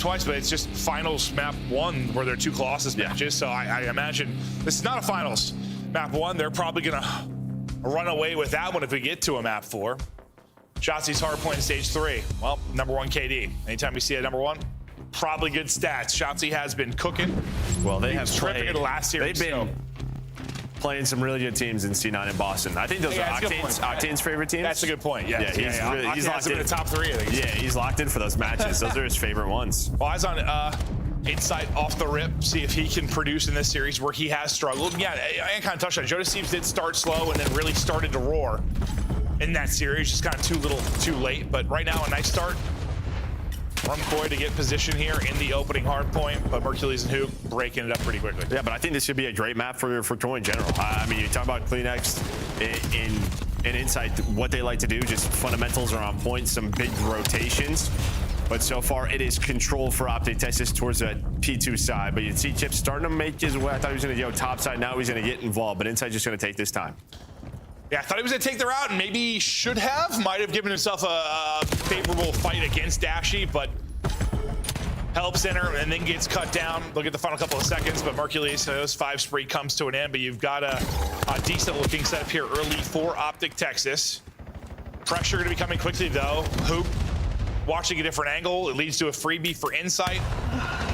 twice, but it's just finals map 1 where they're 2 Colossus matches. So I imagine this is not a finals map 1. They're probably gonna run away with that one if we get to a map 4. Shotzzy's hard point in stage 3. Well, number 1 KD. Anytime we see a number 1, probably good stats. Shotzzy has been cooking. Well, they have terrific in the last series. They've been playing some really good teams in C9 in Boston. I think those are Octane's favorite teams. That's a good point. Yeah, he's locked in. The top 3. I think. Yeah, he's locked in for those matches. Those are his favorite ones. Well, eyes on Insight off the rip, see if he can produce in this series where he has struggled. Yeah, I kind of touched on it. Jodeceivs did start slow and then really started to roar in that series. Just kind of too late. But right now, a nice start from Koi to get position here in the opening hard point, but Mercules and Hook breaking it up pretty quickly. Yeah, but I think this should be a great map for Koi in general. I mean, you talk about CleanX in Insight, what they like to do, just fundamentals are on point, some big rotations. But so far, it is control for Optic Texas towards that P2 side. But you see Chip starting to make his way. I thought he was going to go top side. Now he's going to get involved. But Insight just going to take this time. Yeah, I thought he was going to take the route, and maybe should have. Might have given himself a favorable fight against Dashy, but helps enter and then gets cut down. Look at the final couple of seconds, but Mercules, those 5 spree comes to an end. But you've got a decent-looking setup here early for Optic Texas. Pressure going to be coming quickly, though. Hoop watching a different angle. It leads to a freebie for Insight.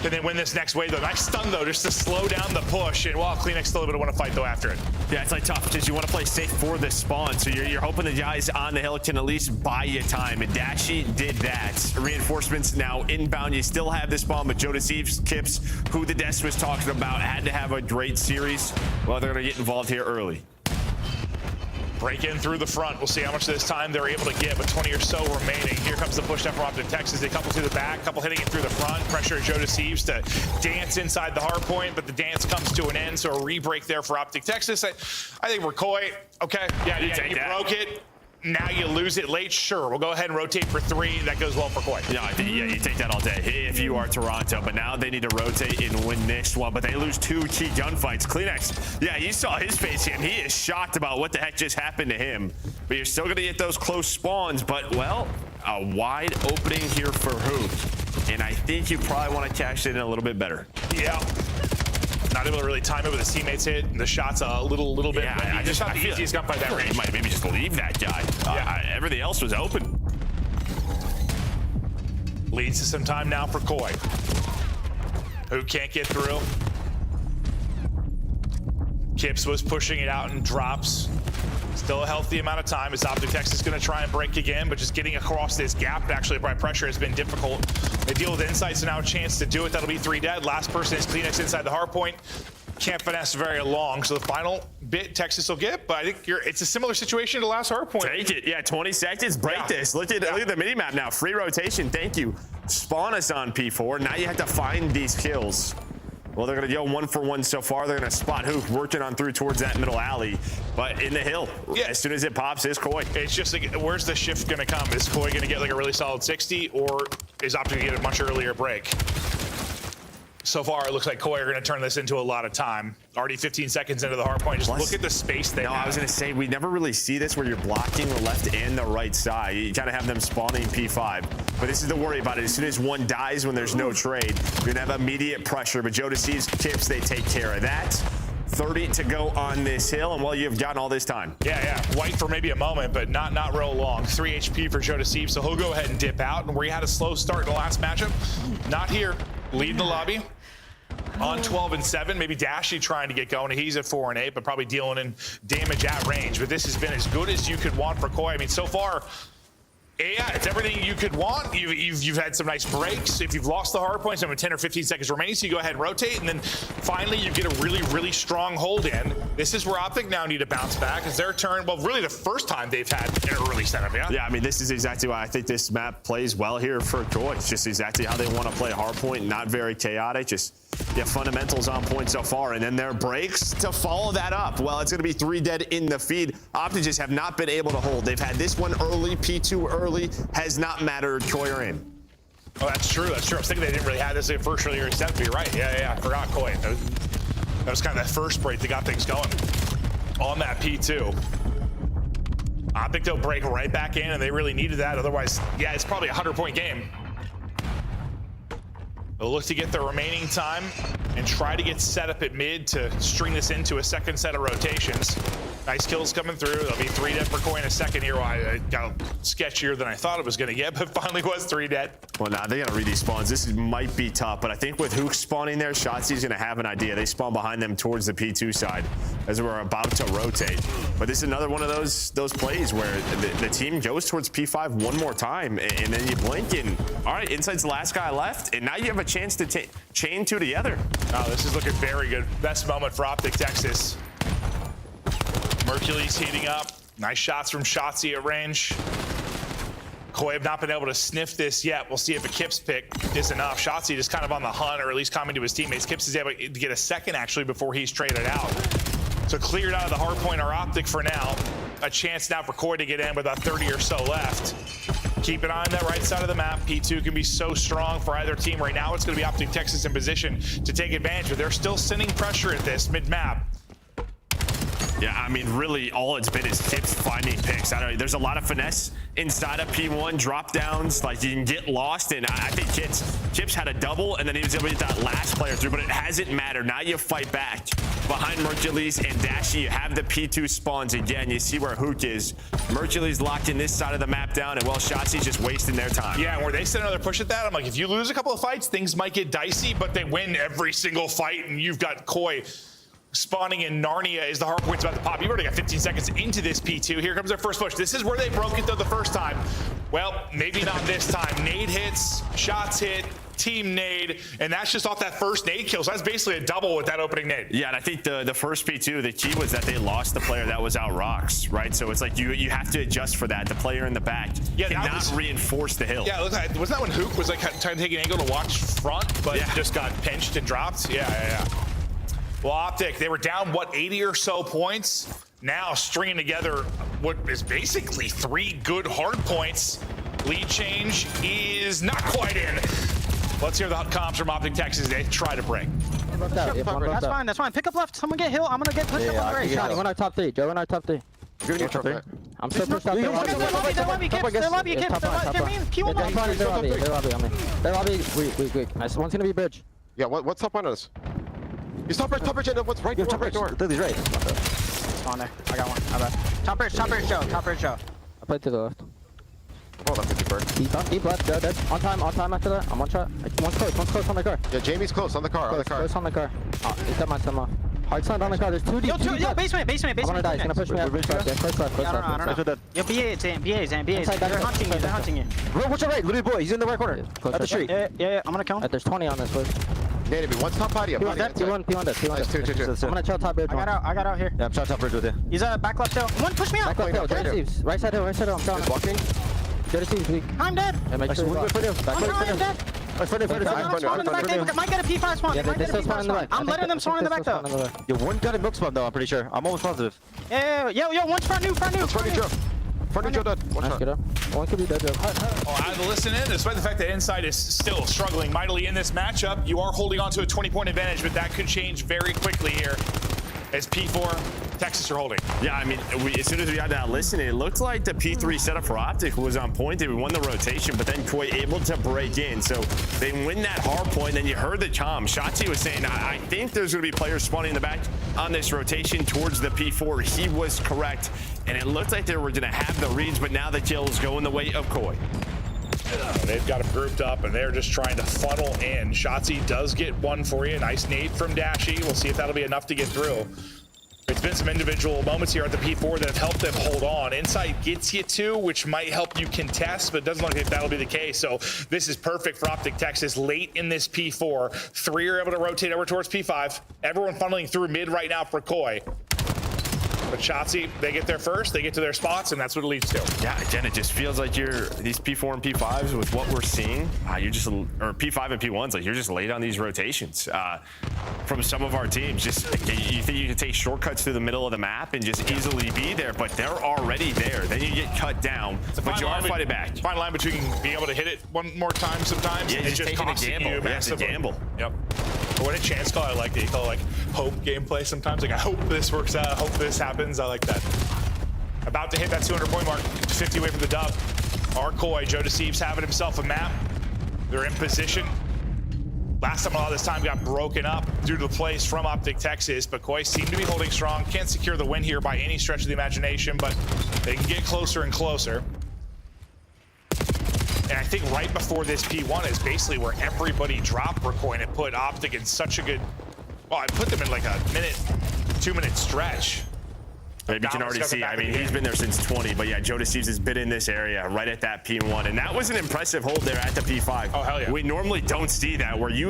Can they win this next wave, though? Nice stun, though, just to slow down the push. And while CleanX still want to fight, though, after it. Yeah, it's like tough because you want to play safe for this spawn. So you're hoping the guys on the hill can at least buy you time. And Dashy did that. Reinforcements now inbound. You still have this spawn, but Jodeceivs, Kips, who the Desk was talking about, had to have a great series. Well, they're going to get involved here early. Break in through the front. We'll see how much of this time they're able to get, but 20 or so remaining. Here comes the push down from Optic Texas. They couple to the back, couple hitting it through the front. Pressure Jodeceivs to dance inside the hard point, but the dance comes to an end, so a re-break there for Optic Texas. I think we're Koi. Okay, yeah, you broke it. Now you lose it late. Sure, we'll go ahead and rotate for 3. That goes well for Koi. Yeah, I think, you take that all day if you are Toronto. But now they need to rotate and win this one. But they lose 2 key gunfights. CleanX, yeah, you saw his face here. He is shocked about what the heck just happened to him. But you're still going to get those close spawns. But, well, a wide opening here for Hoop. And I think you probably want to cash it in a little bit better. Yeah. Not able to really time it with his teammates hit. The shot's a little bit. Yeah, I just not the easiest gunfight that range. Might maybe just leave that guy. Yeah. Everything else was open. Leads to some time now for Koi. Who can't get through. Kips was pushing it out and drops. Still a healthy amount of time as Optic Texas is going to try and break again, but just getting across this gap actually by pressure has been difficult. They deal with Insight, so now a chance to do it. That'll be 3 dead. Last person is CleanX inside the hard point. Can't finesse very long, so the final bit Texas will get, but I think it's a similar situation to last hard point. Take it. Yeah, 20 seconds. Break this. Look at the mini map now. Free rotation. Thank you. Spawn us on P4. Now you have to find these kills. Well, they're going to go 1 for 1 so far. They're going to spot Hoop working on through towards that middle alley. But in the hill, as soon as it pops, is Koi. It's just like, where's the shift going to come? Is Koi going to get like a really solid 60, or is Optic going to get a much earlier break? So far, it looks like Koi are going to turn this into a lot of time. Already 15 seconds into the hard point. Just look at the space they have. I was going to say, we never really see this where you're blocking the left and the right side. You kind of have them spawning P5. But this is the worry about it. As soon as one dies when there's no trade, you're going to have immediate pressure. But Jodeceivs, Kips, they take care of that. 30 to go on this hill, and well, you've gotten all this time. Yeah. White for maybe a moment, but not real long. 3 HP for Jodeceivs, so he'll go ahead and dip out. And where he had a slow start in the last matchup, not here. Lead the lobby. On 12 and 7, maybe Dashy trying to get going. He's at 4 and 8, but probably dealing in damage at range. But this has been as good as you could want for Koi. I mean, so far, yeah, it's everything you could want. You've had some nice breaks. If you've lost the hard points, you have 10 or 15 seconds remaining, so you go ahead and rotate, and then finally you get a really strong hold in. This is where Optic now need to bounce back. It's their turn. Well, really the first time they've had an early setup, yeah? Yeah, I mean, this is exactly why I think this map plays well here for Koi. It's just exactly how they want to play hard point, not very chaotic, just fundamentals on point so far, and then their breaks to follow that up. Well, it's going to be 3 dead in the feed. Optic just have not been able to hold. They've had this one early, P2 early, has not mattered. Koi are in. Oh, that's true. I was thinking they didn't really have this in first earlier step. You're right. Yeah. I forgot Koi. That was kind of that first break that got things going on that P2. Optic, they'll break right back in, and they really needed that. Otherwise, yeah, it's probably a 100-point game. They'll look to get the remaining time and try to get set up at mid to string this into a second set of rotations. Nice kills coming through. There'll be 3 dead per coin a second here. Well, I got sketchier than I thought it was going to get, but finally was 3 dead. Well, now they got to read these spawns. This might be tough, but I think with Hook spawning there, Shotzi's going to have an idea. They spawn behind them towards the P2 side as we're about to rotate. But this is another one of those plays where the team goes towards P5 one more time, and then you blink, and all right, Inside's the last guy left, and now you have a chance to chain 2 together. Oh, this is looking very good. Best moment for Optic Texas. Mercury's heating up. Nice shots from Shotzi at range. Koi have not been able to sniff this yet. We'll see if a Kips pick is enough. Shotzi just kind of on the hunt, or at least coming to his teammates. Kips is able to get a second, actually, before he's traded out. So cleared out of the hard point, our Optic for now. A chance now for Koi to get in with about 30 or so left. Keep an eye on that right side of the map. P2 can be so strong for either team. Right now, it's going to be Optic Texas in position to take advantage, but they're still sending pressure at this mid-map. Yeah, I mean, really, all it's been is Kips finding picks. I don't know, there's a lot of finesse inside of P1, drop downs, like you can get lost, and I think Kips had a double, and then he was able to get that last player through, but it hasn't mattered. Now you fight back. Behind Mercules and Dashy, you have the P2 spawns again. You see where Hook is. Mercules locked in this side of the map down, and well, Shotzi's just wasting their time. Yeah, and where they send another push at that, I'm like, if you lose a couple of fights, things might get dicey, but they win every single fight, and you've got Koi spawning in Narnia as the hard point's about to pop. You've already got 15 seconds into this P2. Here comes their first push. This is where they broke it though the first time. Well, maybe not this time. Nade hits, shots hit, team nade, and that's just off that first nade kill. So that's basically a double with that opening nade. Yeah, and I think the first P2, the key was that they lost the player that was out rocks, right? So it's like you have to adjust for that. The player in the back cannot reinforce the hill. Yeah, wasn't that when Hook was like trying to take an angle to watch front, but just got pinched and dropped? Yeah. Well, Optic, they were down, what, 80 or so points? Now stringing together what is basically 3 good hard points. Lead change is not quite in. Let's hear the comms from Optic Texas. They try to break. That's fine. Pick up left. Someone get hill. I'm going to get pushed up on the right. Johnny, we're our top 3. Joe, we're our top 3. Give me your top 3. I'm still pushed out there. They're lobby, Kips. They're lobby. Weak. Nice. One's going to be bridge. Yeah, what's up on us? He's top bridge, and what's right door? Lily's right. On there. I got one. I bet. Top bridge, Joe. I played to the left. Oh, left 50 bird. Deep left, Joe, dead. On time after that. I'm one shot. One's close on the car. Yeah, Jamie's close on the car. Close on the car. He's got my time off. Hard side on the car. There's 2 deep. Yo, basement. I'm gonna die. He's gonna push me up. Close left. I don't know. Yo, BA, Zan. They're hunting you. What's your right? Little boy. He's in the right corner. At the street. Yeah. I'm gonna kill him. There's 20 on this push. Maybe one's top body up. P1 dead. Nice, 2. I'm gonna chill top bridge. I got out here. Yeah, I'm trying top bridge with you. He's back left hill. One push me out. Back left hill. Jody Steves. Right side hill. I'm telling you. Walking. Jody Steves weak. I'm dead. Yeah, make sure I'm dead. Might get a P5 spawn. Yeah, they still spawn in the back. I'm letting them spawn in the back though. Yo, one got a milk spawn though, I'm pretty sure. I'm almost positive. Yeah. Yo, one's front new. Front new dead. One shot. Get up. One could be dead, Joe. Well, out of the listen in, despite the fact that Inside is still struggling mightily in this matchup, you are holding on to a 20-point advantage, but that could change very quickly here as P4, Texas are holding. Yeah, I mean, as soon as we got that listen, it looked like the P3 setup for Optic was on point. They won the rotation, but then Koi able to break in. So they win that hard point. Then you heard the comm. Shotzi was saying, I think there's going to be players spawning in the back on this rotation towards the P4. He was correct. And it looked like they were going to have the reads, but now the kills go in the way of Koi. They've got them grouped up, and they're just trying to funnel in. Shotzi does get one for you. Nice nade from Dashy. We'll see if that'll be enough to get through. There's been some individual moments here at the P4 that have helped them hold on. Inside gets you 2, which might help you contest, but it doesn't look like that'll be the case. So this is perfect for Optic Texas late in this P4. 3 are able to rotate over towards P5. Everyone funneling through mid right now for Koi. But Shotzi, they get there first, they get to their spots, and that's what it leads to. Yeah, again, it just feels like these P4 and P5s with what we're seeing, you're just, or P5 and P1s, like you're just late on these rotations. From some of our teams, just you think you can take shortcuts through the middle of the map and just easily be there, but they're already there. Then you get cut down, but you are fighting back. Fine line between being able to hit it one more time sometimes, yeah, and just taking a gamble. You a gamble. Yep. Or when a chance call, I like that. You call it like hope gameplay sometimes. Like, I hope this works out. I hope this happens. I like that. About to hit that 200-point mark. 50 away from the dub. Our Koi, Joe Deceives having himself a map. They're in position. Last time a lot of this time got broken up due to the plays from Optic Texas, but Koi seemed to be holding strong. Can't secure the win here by any stretch of the imagination, but they can get closer and closer. And I think right before this P1 is basically where everybody dropped for Koi, and it put Optic in such a good, well, I put them in like a minute, 2 minute stretch. Maybe you can already see, I mean, he's been there since 20, but yeah, Joe Deceives has been in this area right at that P1, and that was an impressive hold there at the P5. Oh, hell yeah. We normally don't see that, where you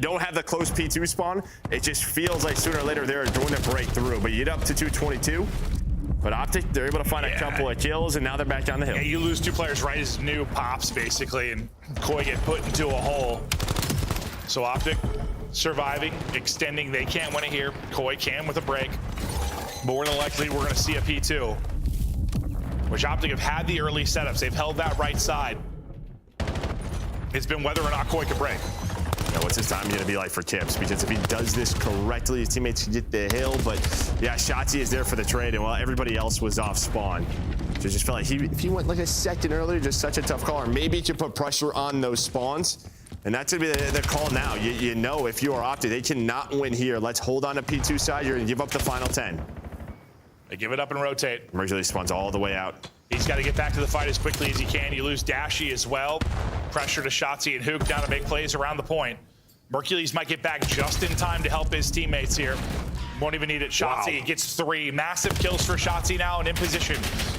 don't have the close P2 spawn. It just feels like sooner or later they're going to break through, but you get up to 222. But Optic, they're able to find a couple of kills, and now they're back down the hill. Yeah, you lose 2 players right as new pops, basically, and Koi get put into a hole. So Optic surviving, extending. They can't win it here. Koi can with a break. More than likely, we're going to see a P2, which Optic have had the early setups. They've held that right side. It's been whether or not Koi can break. Yeah, what's his time going to be like for Kips? Because if he does this correctly, his teammates can get the hill. But yeah, Shotzi is there for the trade, and while everybody else was off spawn, so just felt like if he went like a second earlier, just such a tough call. Or maybe he can put pressure on those spawns. And that's going to be the call now. You know, if you are Optic, they cannot win here. Let's hold on to P2 side. You're going to give up the final 10. They give it up and rotate. Mercury spawns all the way out. He's got to get back to the fight as quickly as he can. You lose Dashy as well. Pressure to Shotzi and Hook down to make plays around the point. Mercules might get back just in time to help his teammates here. Won't even need it. Shotzi gets 3 massive kills for Shotzi now, and in position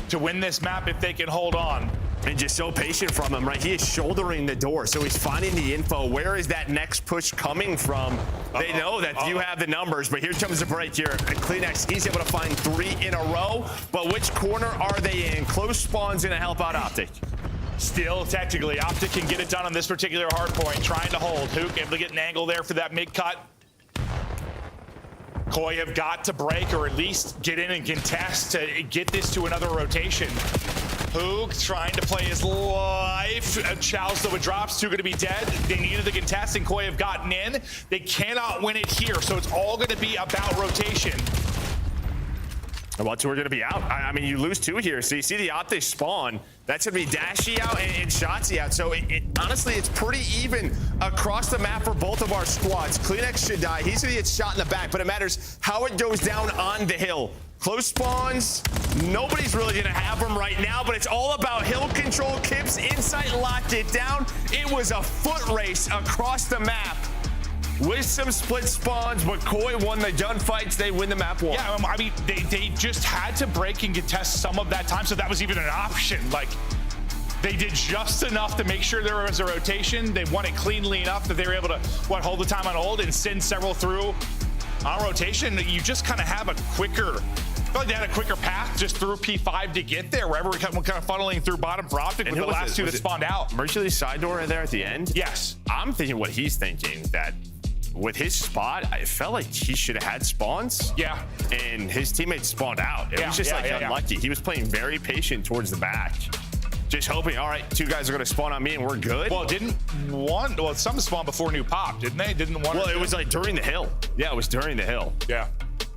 to win this map if they can hold on. And just so patient from him, right? He is shouldering the door, so he's finding the info. Where is that next push coming from? They know that you have the numbers, but here comes the break here. Kleenex, he's able to find 3 in a row, but which corner are they in? Close spawn's gonna help out Optic. Still, technically, Optic can get it done on this particular hard point, trying to hold. Hook able to get an angle there for that mid-cut. Koi have got to break or at least get in and contest to get this to another rotation. Hook trying to play his life. Chows, though it drops, 2 going to be dead. They needed the contest, and Koi have gotten in. They cannot win it here, so it's all going to be about rotation. Well, 2 are going to be out. I mean, you lose 2 here, so you see the Optic spawn. That's going to be Dashy out and Shotzi out. So, honestly, it's pretty even across the map for both of our squads. Kleenex should die. He's going to get shot in the back, but it matters how it goes down on the hill. Close spawns, nobody's really going to have them right now, but it's all about hill control. Kips inside locked it down. It was a foot race across the map with some split spawns, but Koi won the gunfights. They win the map 1. Yeah, I mean, they just had to break and contest some of that time, so that was even an option. Like, they did just enough to make sure there was a rotation. They won it cleanly enough that they were able to, hold the time on hold and send several through on rotation. You just kind of have a quicker, I feel like they had a quicker path just through P5 to get there, wherever we're kind of funneling through bottom for Optic with the last 2 that spawned out. Mercury's side door there at the end? Yes. I'm thinking what he's thinking, that with his spot, I felt like he should have had spawns. Yeah. And his teammates spawned out. It was just unlucky. He was playing very patient towards the back. Just hoping, all right, 2 guys are going to spawn on me and we're good. Well, some spawned before new pop, didn't they? Didn't one? Well, it was like during the hill. Yeah, it was during the hill. Yeah.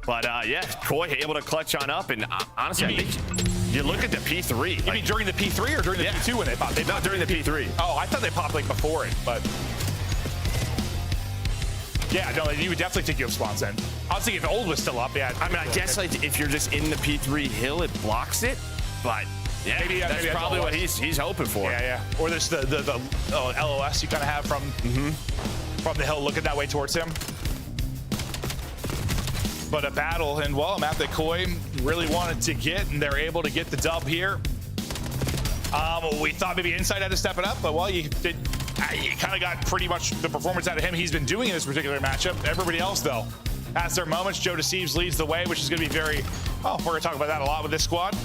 But yeah, Koi able to clutch on up, and honestly, I think you look at the P3. You mean during the P3 or during the P2 when they popped? Not during the P3. Oh, I thought they popped like before it, but yeah, no, you would definitely think you have spawns then. I was thinking if old was still up, yeah. I mean, I guess like if you're just in the P3 hill, it blocks it, but yeah, maybe that's probably what he's hoping for. Yeah. Or there's the LOS you kind of have from the hill looking that way towards him. But a battle, and well, a map that Koi really wanted to get, and they're able to get the dub here. We thought maybe Inside had to step it up, but well, you kind of got pretty much the performance out of him he's been doing in this particular matchup. Everybody else, though, has their moments. Joe Deceives leads the way, which is going to be very, we're going to talk about that a lot with this squad.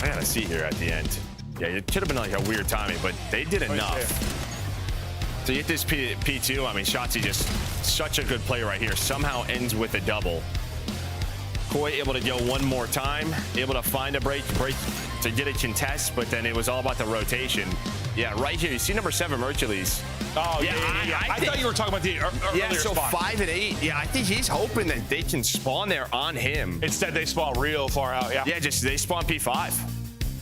I got a seat here at the end. Yeah, it could have been like a weird timing, but they did enough. To get this P2, I mean, Shotzi just such a good play right here. Somehow ends with a double. Koi able to go 1 more time, able to find a break to get a contest, but then it was all about the rotation. Yeah, right here, you see number 7, Mercules. Oh, yeah. I thought you were talking about the earlier so spawn. 5 and 8. Yeah, I think he's hoping that they can spawn there on him. Instead, they spawn real far out, yeah. Yeah, just they spawn P5.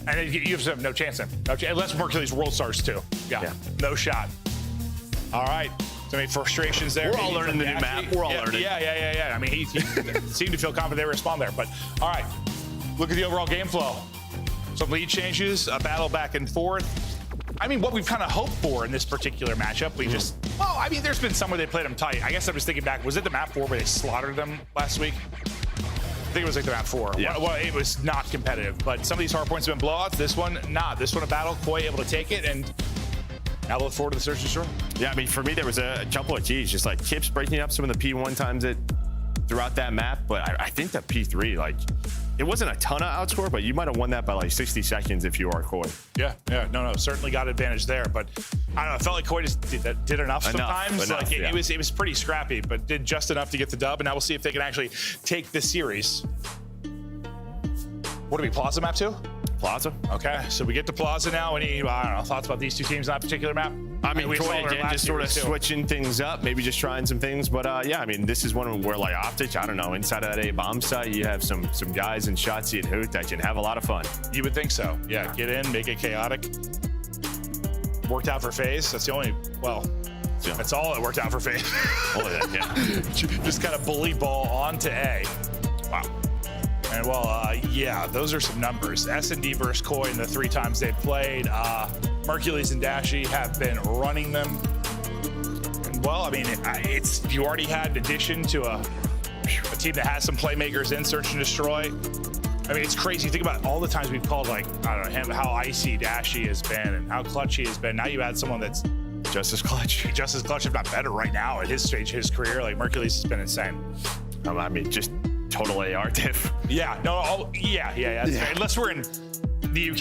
And you have no chance then. Unless Mercules World Stars too. Yeah, no shot. All right. So many frustrations there. We're all maybe learning from the new Dashy. map. We're all learning. Yeah. I mean, he seemed to feel confident they would respond there. But all right, look at the overall game flow. Some lead changes, a battle back and forth. I mean, what we've kind of hoped for in this particular matchup, we just, well, I mean, there's been some where they played them tight. I guess I'm just thinking back, was it the map 4 where they slaughtered them last week? I think it was like the map 4. Yeah. Well, it was not competitive, but some of these hard points have been blowouts. This one, not. This one, a battle, Koi able to take it, and now we'll look forward to the search and destroy. Yeah, I mean, for me, there was a couple of keys, just like Kips breaking up some of the P1 times throughout that map, but I think that P3, like, it wasn't a ton of outscore, but you might have won that by like 60 seconds if you are Koi. Yeah, no, certainly got advantage there, but I don't know, it felt like Koi just did enough sometimes. Like it was pretty scrappy, but did just enough to get the dub, and now we'll see if they can actually take this series. What do we, Plaza map 2? Plaza. Okay, so we get to Plaza now. Any, I don't know, thoughts about these two teams on that particular map? I mean, we Koi again, just sort of switching things up, maybe just trying some things. But yeah, I mean, this is one where like Optic, I don't know, inside of that A bomb site, you have some guys in Shotzzy and Hoot that can have a lot of fun. You would think so. Yeah, get in, make it chaotic. Worked out for FaZe. That's the only, well, Yeah. that's all that worked out for FaZe. Yeah. Just kind of bully ball onto A. Wow. And well, yeah, those are some numbers. S&D versus Koi in the 3 times they've played. Mercules and Dashy have been running them. And well, I mean, it's you already had an addition to a team that has some playmakers in Search and Destroy. I mean, it's crazy. Think about all the times we've called, like, I don't know, him, how icy Dashy has been and how clutch he has been. Now you add someone that's Just as clutch, if not better right now at his stage of his career. Like, Mercules has been insane. I mean, just total AR diff. Yeah, no, yeah, that's fair. Unless we're in the UK.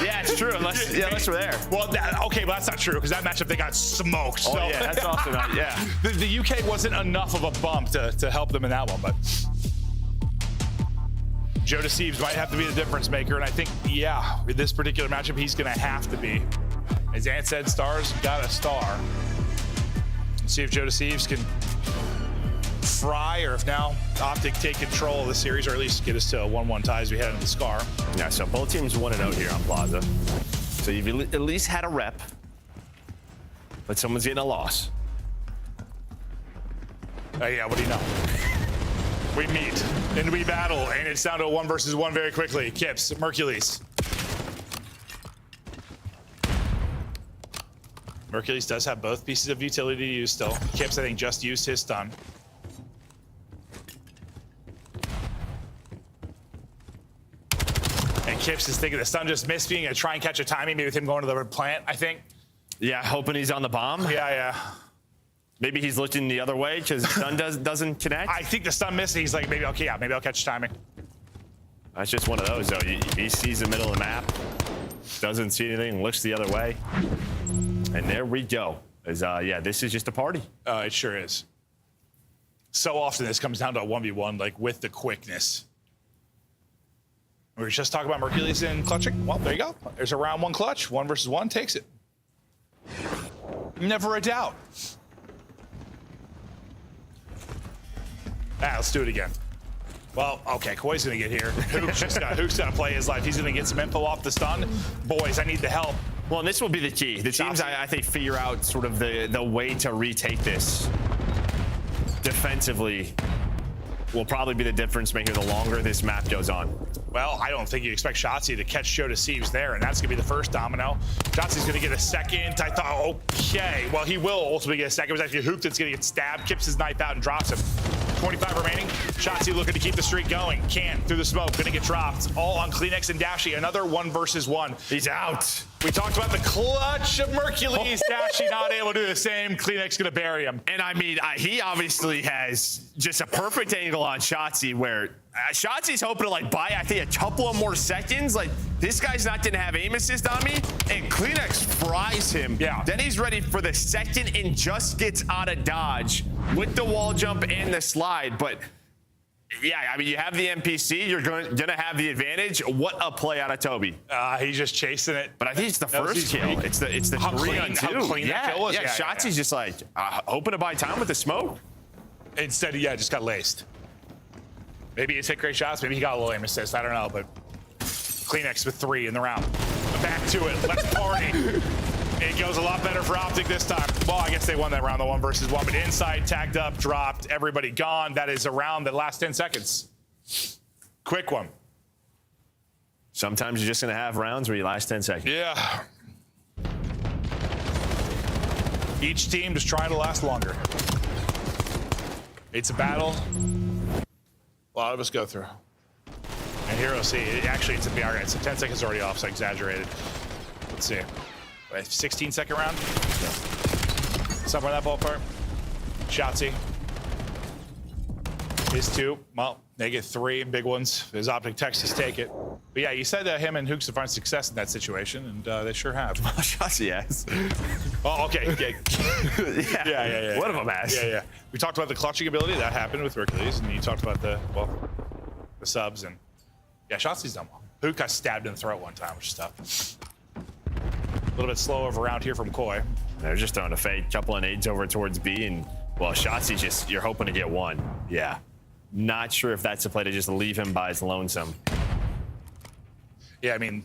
Yeah, it's true. Unless we're there. Well, okay, but that's not true because that matchup they got smoked. Oh, so. yeah, that's also not. Yeah. The UK wasn't enough of a bump to help them in that one, but Joe Deceives might have to be the difference maker, and I think, yeah, in this particular matchup, he's going to have to be. As Ant said, stars got a star. Let's see if Joe Deceives can fry, or if now Optic take control of the series, or at least get us to a 1-1 tie as we head into the Scar. Yeah, so both teams 1-0 here on Plaza. So you've at least had a rep, but someone's getting a loss. Yeah, what do you know? We meet and we battle, and it's down to a 1 versus 1 very quickly. Kips, Mercules. Mercules does have both pieces of utility to use still. Kips, I think, just used his stun. And Kips is thinking the stun just missed, being to try and catch a timing, maybe with him going to the plant, I think. Yeah, hoping he's on the bomb. Yeah. Maybe he's looking the other way because stun doesn't connect. I think the stun missed. He's like, maybe, okay, yeah, maybe I'll catch timing. That's just one of those, though. He sees the middle of the map, doesn't see anything, looks the other way. And there we go. Yeah, this is just a party. It sure is. So often this comes down to a 1v1, like with the quickness. We were just talking about Mercules and clutching. Well, there you go. There's a round 1 clutch. 1 versus 1 takes it. Never a doubt. Let's do it again. Well, okay, Koi's gonna get here. Hook's gotta play his life. He's gonna get some info off the stun. Boys, I need the help. Well, and this will be the key. The teams, I think, figure out sort of the way to retake this defensively will probably be the difference maker the longer this map goes on. Well, I don't think you expect Shotzzy to catch Joe Deceives there, and that's going to be the first domino. Shotzzy's going to get a second. I thought, okay, well, he will ultimately get a second. It was actually Hoop that's going to get stabbed, kips his knife out, and drops him. 25 remaining. Shotzzy looking to keep the streak going. Can't through the smoke. Going to get dropped. All on Kleenex and Dashy. Another 1 versus 1. He's out. We talked about the clutch of Mercules. Dashy not able to do the same. Kleenex going to bury him. And I mean, he obviously has just a perfect angle on Shotzzy where Shotzi's hoping to like buy, I think, a couple of more seconds. Like, this guy's not gonna have aim assist on me, and Kleenex fries him. Yeah. Then he's ready for the second and just gets out of dodge with the wall jump and the slide. But yeah, I mean, you have the NPC, you're gonna have the advantage. What a play out of Toby. He's just chasing it. But I think it's the first kill. It's the 3-on-2. How clean that kill was. Yeah, Shotzi's just like hoping to buy time with the smoke. Instead, yeah, just got laced. Maybe he's hit great shots. Maybe he got a little aim assist. I don't know, but Kleenex with 3 in the round. Back to it. Let's party. It goes a lot better for Optic this time. Well, I guess they won that round, the 1v1, but inside, tagged up, dropped, everybody gone. That is a round that lasts 10 seconds. Quick one. Sometimes you're just going to have rounds where you last 10 seconds. Yeah. Each team just trying to last longer. It's a battle a lot of us go through. And Hero C, actually, it's a 10 seconds already off, so I exaggerated. Let's see. 16-second round? Somewhere in that ballpark. Shotzzy. His 2. Well, they get 3 big ones. His Optic Texas take it. But yeah, you said him and Hooks have found success in that situation, and they sure have. Shotzzy has. Oh, okay. Yeah. One of them has. Yeah. We talked about the clutching ability. That happened with Hercules, and you talked about the subs, and yeah, Shotzzy's done well. Hook got stabbed in the throat one time, which is tough. A little bit slow over around here from Koi. They're just throwing a fake, couple of nades over towards B, and well, Shotzzy just, you're hoping to get one. Yeah. Not sure if that's a play to just leave him by his lonesome. Yeah, I mean,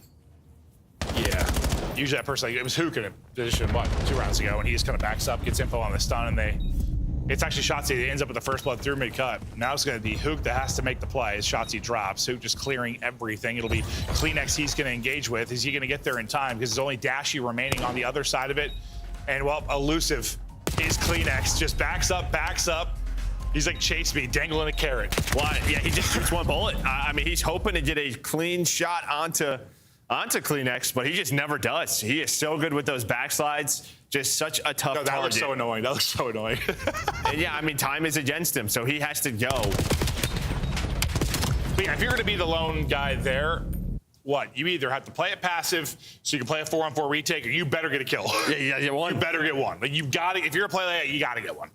yeah. Usually that person, it was Hook in a position, 2 rounds ago, and he just kind of backs up, gets info on the stun, and it's actually Shotzzy that ends up with the first blood through mid-cut. Now it's going to be Hook that has to make the play as Shotzzy drops. Hook just clearing everything. It'll be Kleenex he's going to engage with. Is he going to get there in time? Because there's only Dashy remaining on the other side of it. And, well, elusive is Kleenex. Just backs up. He's like, chase me, dangling a carrot. Well, yeah, he just shoots one bullet. I mean, he's hoping to get a clean shot onto Kleenex, but he just never does. He is so good with those backslides. Just such a tough target. That looks so annoying. Yeah, I mean, time is against him, so he has to go. But yeah, if you're going to be the lone guy there, what? You either have to play it passive so you can play a 4-on-4 retake, or you better get a kill. Yeah, You better get one. Like, you've got to, if you're a play like that, you got to get one.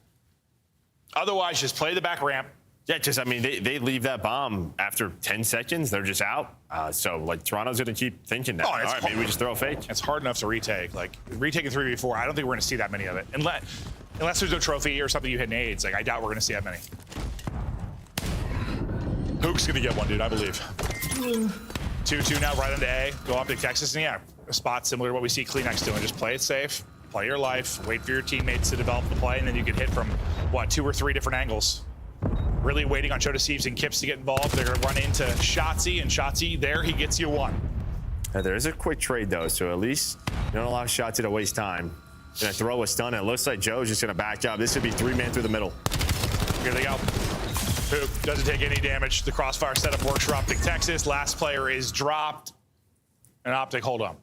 Otherwise, just play the back ramp. Yeah, just, I mean, they leave that bomb after 10 seconds. They're just out. So, like, Toronto's going to keep thinking that. Oh, all right, maybe we just throw a fake. It's hard enough to retake. Like, retaking 3v4, I don't think we're going to see that many of it. Unless there's no trophy or something you hit nades. Like, I doubt we're going to see that many. Hook's going to get one, dude, I believe. 2-2 now, right onto A. Go up to Texas, and yeah, a spot similar to what we see Kleenex doing. Just play it safe. Play your life. Wait for your teammates to develop the play, and then you can hit from, 2 or 3 different angles. Really waiting on Chodasieves and Kips to get involved. They're going to run into Shotzzy, and Shotzzy, there, he gets you one. There is a quick trade, though, so at least you don't allow Shotzzy to waste time. Gonna throw a stun, and it looks like Joe's just going to back up. This would be 3-man through the middle. Here they go. Hook doesn't take any damage. The crossfire setup works for Optic Texas. Last player is dropped. And Optic, hold on.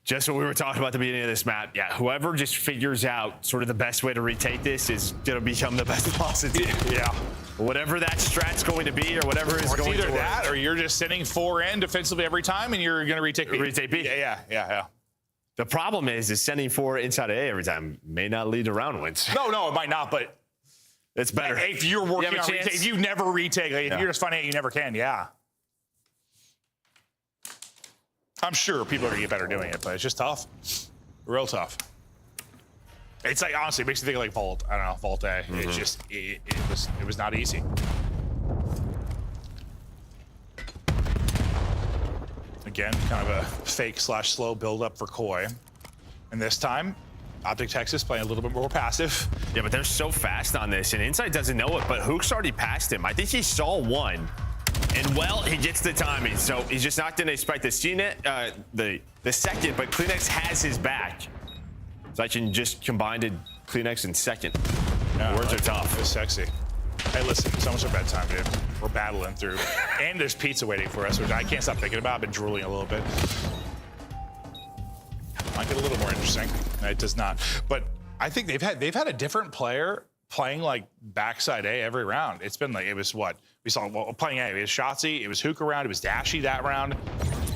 Just what we were talking about at the beginning of this map. Yeah, whoever just figures out sort of the best way to retake this is going to become the best boss team. Yeah. Whatever that strat's going to be, or whatever is going to either work. that, or you're just sitting 4 in defensively every time, and you're going to retake B. Retake B. Yeah. The problem is sending 4 inside of A every time may not lead to round wins. No, it might not, but it's better. If you're working on retake, if you never retake, like, if you're just finding out you never can, yeah. I'm sure people are going to get better doing it, but it's just tough. Real tough. It's like, honestly, it makes me think of like Vault. I don't know, Vault A. It's just, it was not easy. Again, kind of a fake/slow build-up for Koi. And this time, Optic Texas playing a little bit more passive. Yeah, but they're so fast on this, and Inside doesn't know it, but Hook's already passed him. I think he saw one. And, well, he gets the timing, so he's just not going to expect to see it, the second, but Kleenex has his back. So I can just combine to Kleenex in second. Words are tough. It's sexy. Hey, listen, it's almost our bedtime, dude. We're battling through. And there's pizza waiting for us, which I can't stop thinking about. I've been drooling a little bit. Might get a little more interesting. No, it does not. But I think they've had a different player playing like backside A every round. It's been like, it was what? We saw playing A. It was Shotzzy, it was Hook around, it was Dashy that round.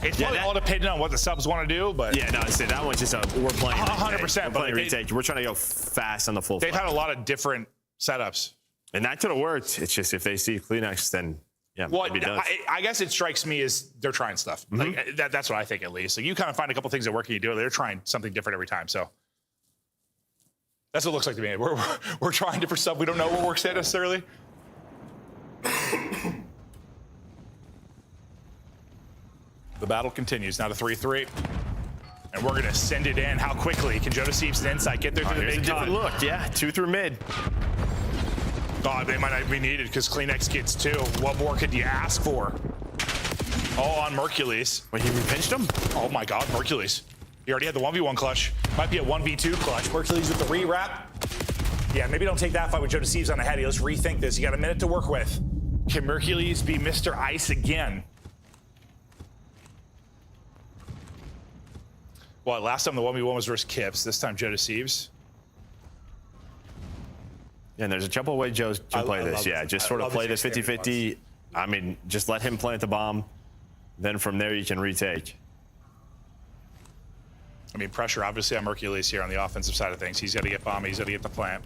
It's probably all dependent on what the subs want to do, but. Yeah, no, that one's just we're playing 100%. We're playing retake. We're trying to go fast on the full They've had a lot of different setups. And that could have worked. It's just if they see Kleenex, then yeah, well, maybe it does. I guess it strikes me as they're trying stuff. Like that's what I think, at least. Like, you kind of find a couple things that work and you do it. They're trying something different every time. So that's what it looks like to me. We're trying different stuff. We don't know what works yet necessarily. The battle continues. Now to 3-3. And we're gonna send it in. How quickly can Joe Deceivs and Insight get there through the Here's a big cut? different look. Yeah, 2 through mid. God, they might not be needed because Kleenex gets 2. What more could you ask for? Oh, on Mercules. Wait, he pinched him? Oh my God, Mercules. He already had the 1v1 clutch. Might be a 1v2 clutch. Mercules with the rewrap. Yeah, maybe don't take that fight with Joe Deceivs on the heady. Let's rethink this. You got a minute to work with. Can Mercules be Mr. Ice again? Well, last time the 1v1 was versus Kips. This time Joe Deceivs. Yeah, and there's a couple of ways Joe can play this. Yeah, just sort of play this 50-50. I mean, just let him plant the bomb. Then from there, you can retake. I mean, pressure obviously on Mercules here on the offensive side of things. He's got to get bomb. He's got to get the plant.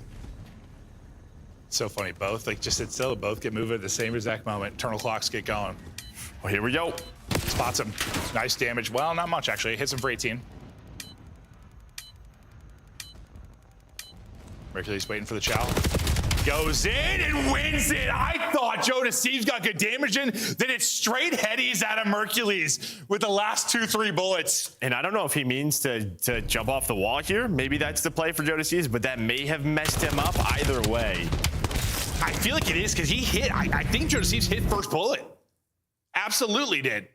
It's so funny. Both, like, just sit still. Both get moving at the same exact moment. Internal clocks get going. Well, here we go. Spots him. Nice damage. Well, not much, actually. Hits him for 18. Mercules waiting for the chow. Goes in and wins it. I thought Joe Deceivs got good damage in. Then it's straight headies out of Mercules with the last 2-3 bullets. And I don't know if he means to jump off the wall here. Maybe that's the play for Joe Deceivs, but that may have messed him up either way. I feel like it is because he hit. I think Joe Deceivs hit first bullet. Absolutely did.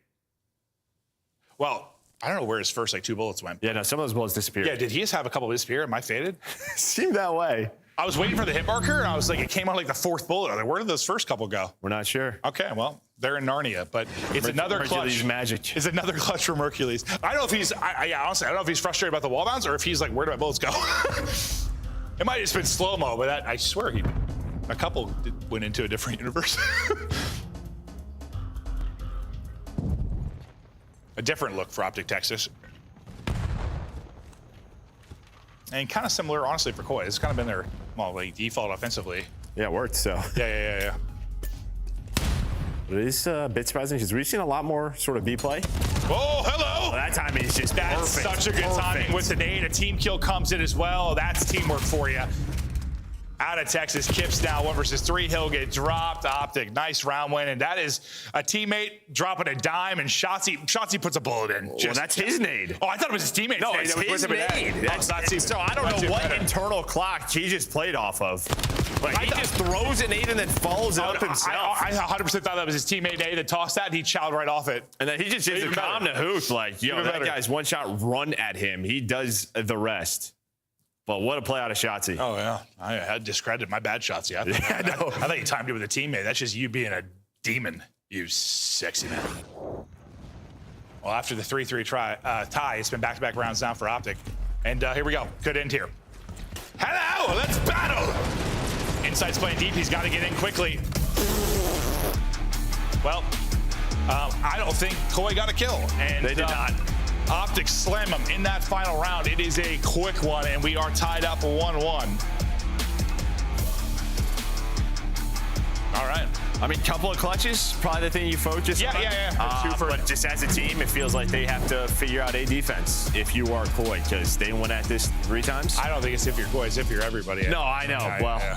Well, I don't know where his first, like, 2 bullets went. Yeah, no, some of those bullets disappeared. Yeah, did he just have a couple disappear? Am I faded? Seemed that way. I was waiting for the hit marker, and I was like, it came on like the 4th bullet. I was like, where did those first couple go? We're not sure. Okay, well, they're in Narnia, but it's another clutch. Magic. It's another clutch for Mercules. I don't know if he's, honestly, I don't know if he's frustrated about the wall bounce or if he's like, where do my bullets go? It might have just been slow-mo, but that, I swear a couple went into a different universe. A different look for Optic Texas. And kind of similar, honestly, for Koi. It's kind of been their, well, like, default offensively. Yeah, it worked, so. Yeah. But it is a bit surprising because we've seen a lot more sort of B play. Oh, hello! Well, that timing is just That's perfect. such a good timing with the nade. A team kill comes in as well. That's teamwork for you. Out of Texas, Kips now 1 versus 3. He'll get dropped. Optic, nice round win. And that is a teammate dropping a dime, and Shotzi puts a bullet in. Well, that's his nade. Oh, I thought it was his teammate's No, nade. it's that was his with him in nade. that. So I don't know what internal clock he just played off of. Like, he just throws a nade and then follows it up himself. I 100% thought that was his teammate nade that tossed that, and he chowed right off it. And then he just gives a calm to Hook, like, yo, that guy's one shot run at him. He does the rest. But what a play out of Shotzi. Oh, yeah. I had discredited my bad Shotzi. I thought you timed it with a teammate. That's just you being a demon, you sexy man. Well, after the 3-3 tie, it's been back-to-back rounds now for Optic. And here we go. Good end here. Hello, let's battle. Insight's playing deep. He's got to get in quickly. Well, I don't think Koi got a kill. And they did not. Optic slam him in that final round. It is a quick one, and we are tied up 1-1. All right. I mean, couple of clutches, probably the thing you focus on. Yeah. But just as a team, it feels like they have to figure out a defense if you are Koi, because they went at this 3 times. I don't think it's if you're Koi, it's if you're everybody. No, I know.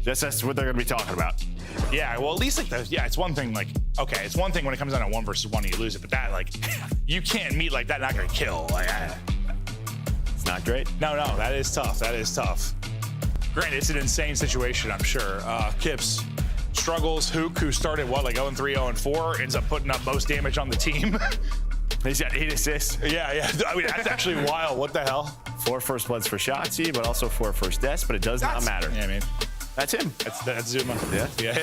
Just that's what they're going to be talking about. Yeah, well, at least like it's one thing, like, okay, it's one thing when it comes down to 1 versus 1 and you lose it, but that, like, you can't meet like that, not gonna kill. Like, it's not great. No, that is tough. That is tough. Granted, it's an insane situation, I'm sure. Kips struggles. Hook, who started what, like 0-3, 0-4, ends up putting up most damage on the team. He's got 8 assists. Yeah. I mean, that's actually wild. What the hell? 4 first bloods for Shotzi, but also 4 first deaths, but it does not matter. Yeah, I mean. That's him. That's Zuma. Yeah.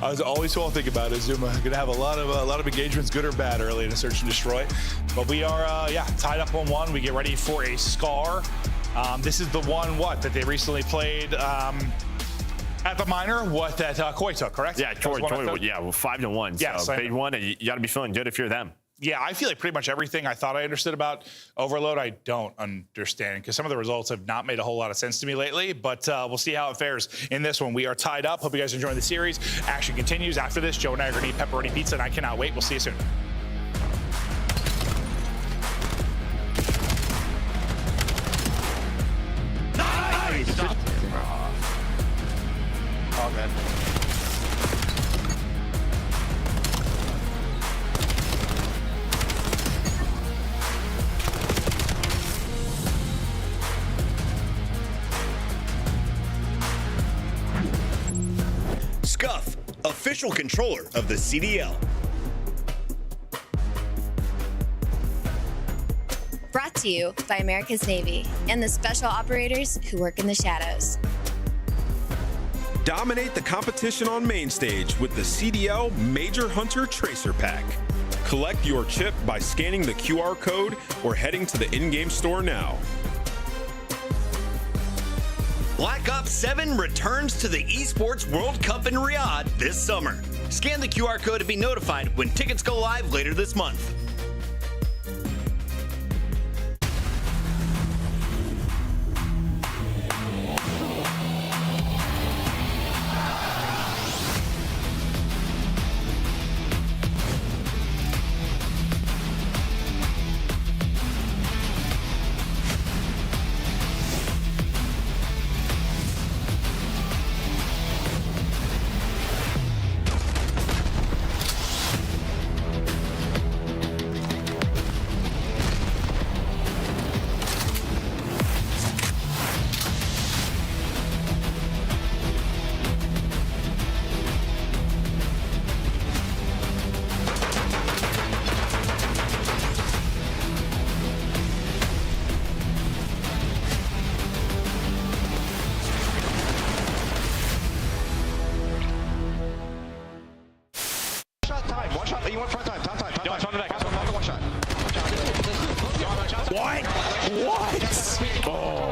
I was always want to think about it. Zuma gonna have a lot of engagements, good or bad, early in a search and destroy. But we are tied up 1-1. We get ready for a Scar. This is the one that they recently played at the minor. What that Koi took, correct? Yeah, Koi. Yeah, well, 5-1. Yeah, so big one, and you got to be feeling good if you're them. Yeah, I feel like pretty much everything I thought I understood about Overload, I don't understand, because some of the results have not made a whole lot of sense to me lately, but we'll see how it fares in this one. We are tied up. Hope you guys are enjoying the series. Action continues after this. Joe and I are going to eat pepperoni pizza, and I cannot wait. We'll see you soon. Nice! Oh, man. Guff, official controller of the CDL. Brought to you by America's Navy and the special operators who work in the shadows. Dominate the competition on main stage with the CDL Major Hunter Tracer Pack. Collect your chip by scanning the QR code or heading to the in-game store now. Black Ops 7 returns to the Esports World Cup in Riyadh this summer. Scan the QR code to be notified when tickets go live later this month.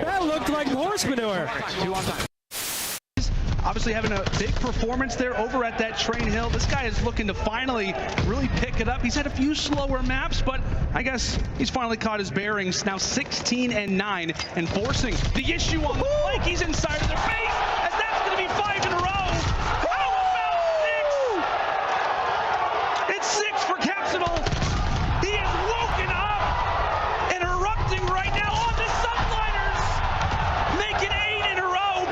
That looked like horse manure. Obviously having a big performance there over at that Train Hill. This guy is looking to finally really pick it up. He's had a few slower maps, but I guess he's finally caught his bearings. Now 16-9 and forcing the issue on the flank. He's inside of their face, as that's going to be 5 in a row. How about 6? It's 6 for Capsital. He is woken up and erupting right now on the subliners, making 8 in a row.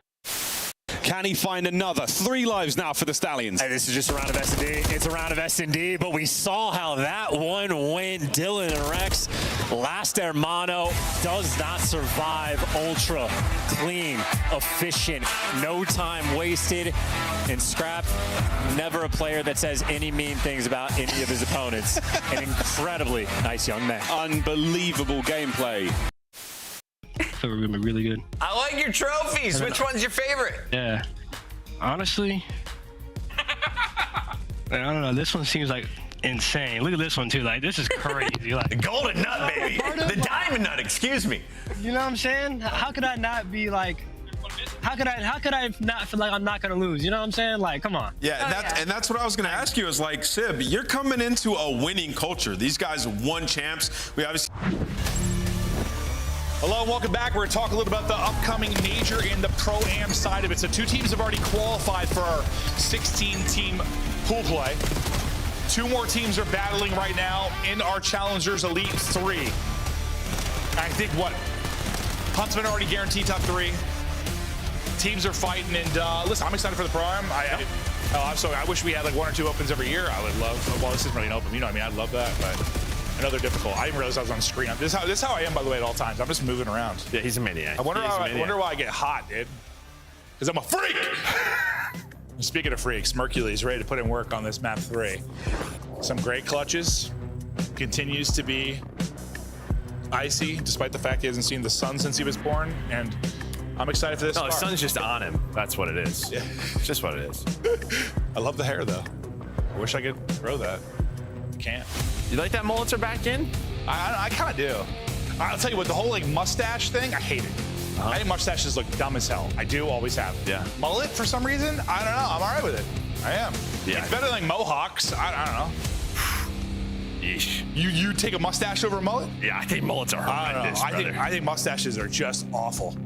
Can he find another? 3 lives now for the Stallions. Hey, this is just a round of S&D. It's a round of S&D, but we saw how that one went. Dylan and Rex, last Hermano, does not survive. Ultra clean, efficient, no time wasted. And Scrap, never a player that says any mean things about any of his opponents. An incredibly nice young man. Unbelievable gameplay. We're gonna be really good. I like your trophies. Which one's your favorite? Yeah. Honestly, I don't know. This one seems like insane. Look at this one too. Like, this is crazy. Like The golden nut, baby. The diamond nut, excuse me. you know what I'm saying? How could I not be like? How could I not feel like I'm not gonna lose? You know what I'm saying? Like, come on. Yeah, and that's what I was going to ask you is like, Sib, you're coming into a winning culture. These guys won champs. We obviously. Hello and welcome back. We're going to talk a little about the upcoming major in the Pro-Am side of it. So 2 teams have already qualified for our 16-team pool play. 2 more teams are battling right now in our Challengers Elite 3. I think what? Huntsman already guaranteed top 3. Teams are fighting, and listen, I'm excited for the Pro-Am. I wish we had like 1 or 2 opens every year. I would love, well, this isn't really an open, you know what I mean? I'd love that, but I know they're difficult. I didn't realize I was on screen. This is how I am, by the way, at all times. I'm just moving around. Yeah, he's a maniac. I wonder why I get hot, dude. Because I'm a freak! Speaking of freaks, Mercury's ready to put in work on this map 3. Some great clutches. Continues to be icy, despite the fact he hasn't seen the sun since he was born. And I'm excited for this. No, the sun's just on him. That's what it is. Yeah. It's just what it is. I love the hair, though. I wish I could grow that. Can't. You like that mullets are back in? I kind of do. I'll tell you what, the whole like mustache thing, I hate it. I think mustaches look dumb as hell. I do, always have. Yeah. Mullet, for some reason, I don't know. I'm all right with it. I am. Yeah. It's better than like mohawks. I don't know. Yeesh. You take a mustache over a mullet? Yeah, I think mullets are horrendous, I think mustaches are just awful.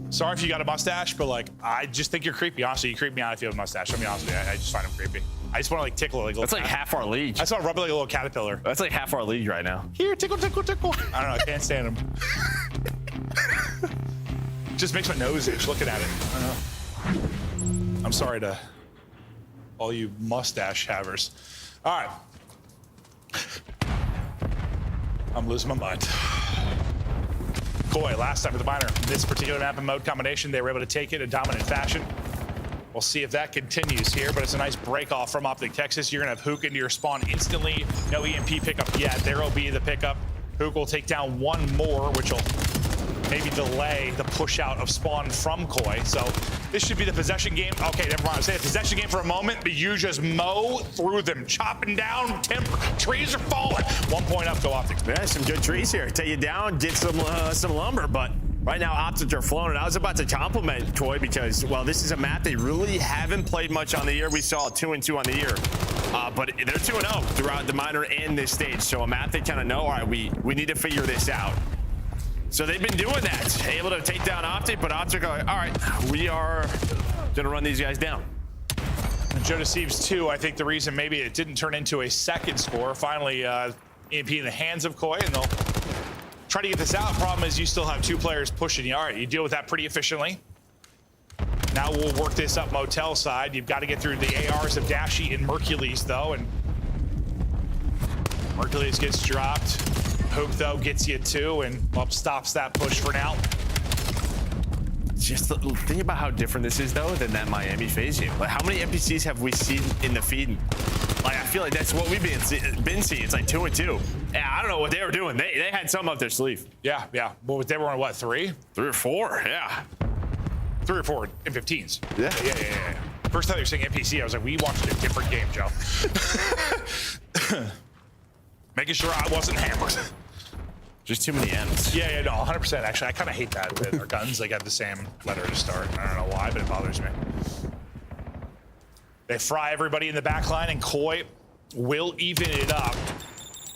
Sorry if you got a mustache, but like, I just think you're creepy. Honestly, you creep me out if you have a mustache. I'll be honest with you. I just find them creepy. I just want to like tickle it like a little. That's like half our league. I just want to rub it like a little caterpillar. That's like half our league right now. Here, tickle, tickle, tickle. I don't know. I can't stand them. Just makes my nose itch looking at it. I don't know. I'm sorry to all you mustache havers. All right. I'm losing my mind. Koi, last time with the minor. This particular map and mode combination, they were able to take it in dominant fashion. We'll see if that continues here, but it's a nice break off from Optic Texas. You're gonna have Hook into your spawn instantly. No EMP pickup yet. There will be the pickup. Hook will take down one more, which will maybe delay the push out of spawn from Koi. So this should be the possession game. Okay, never mind. I'll say a possession game for a moment, but you just mow through them, chopping down timber. Trees are falling. 1 point up to Optic. Yeah, some good trees here. Take you down, get some lumber, but right now, Optics are flowing. And I was about to compliment Koi because, well, this is a map they really haven't played much on the year. We saw 2-2 on the year, but they're 2-0 throughout the minor and this stage. So a map they kind of know, all right, we need to figure this out. So they've been doing that, able to take down Optic, but Optic are like, all right, we are gonna run these guys down. And Joe Deceives 2, I think the reason maybe it didn't turn into a second score, finally EMP in the hands of Koi, and they'll try to get this out. Problem is you still have 2 players pushing you. All right, you deal with that pretty efficiently. Now we'll work this up Motel side. You've got to get through the ARs of Dashy and Mercules, though, and Mercules gets dropped. Hook, though, gets you 2 and well, stops that push for now. Just think about how different this is, though, than that Miami phase game. Like, how many NPCs have we seen in the feed? Like, I feel like that's what we've been seeing. It's like 2-2. Yeah, I don't know what they were doing. They had some up their sleeve. Yeah. Well, they were on what, 3? 3 or 4, yeah. 3 or 4 M15s. Yeah. First time they were saying NPC, I was like, we watched a different game, Joe. Making sure I wasn't hammered. Just too many M's. Yeah, no, 100%. Actually, I kind of hate that with our guns. They got the same letter to start. I don't know why, but it bothers me. They fry everybody in the back line, and Koi will even it up.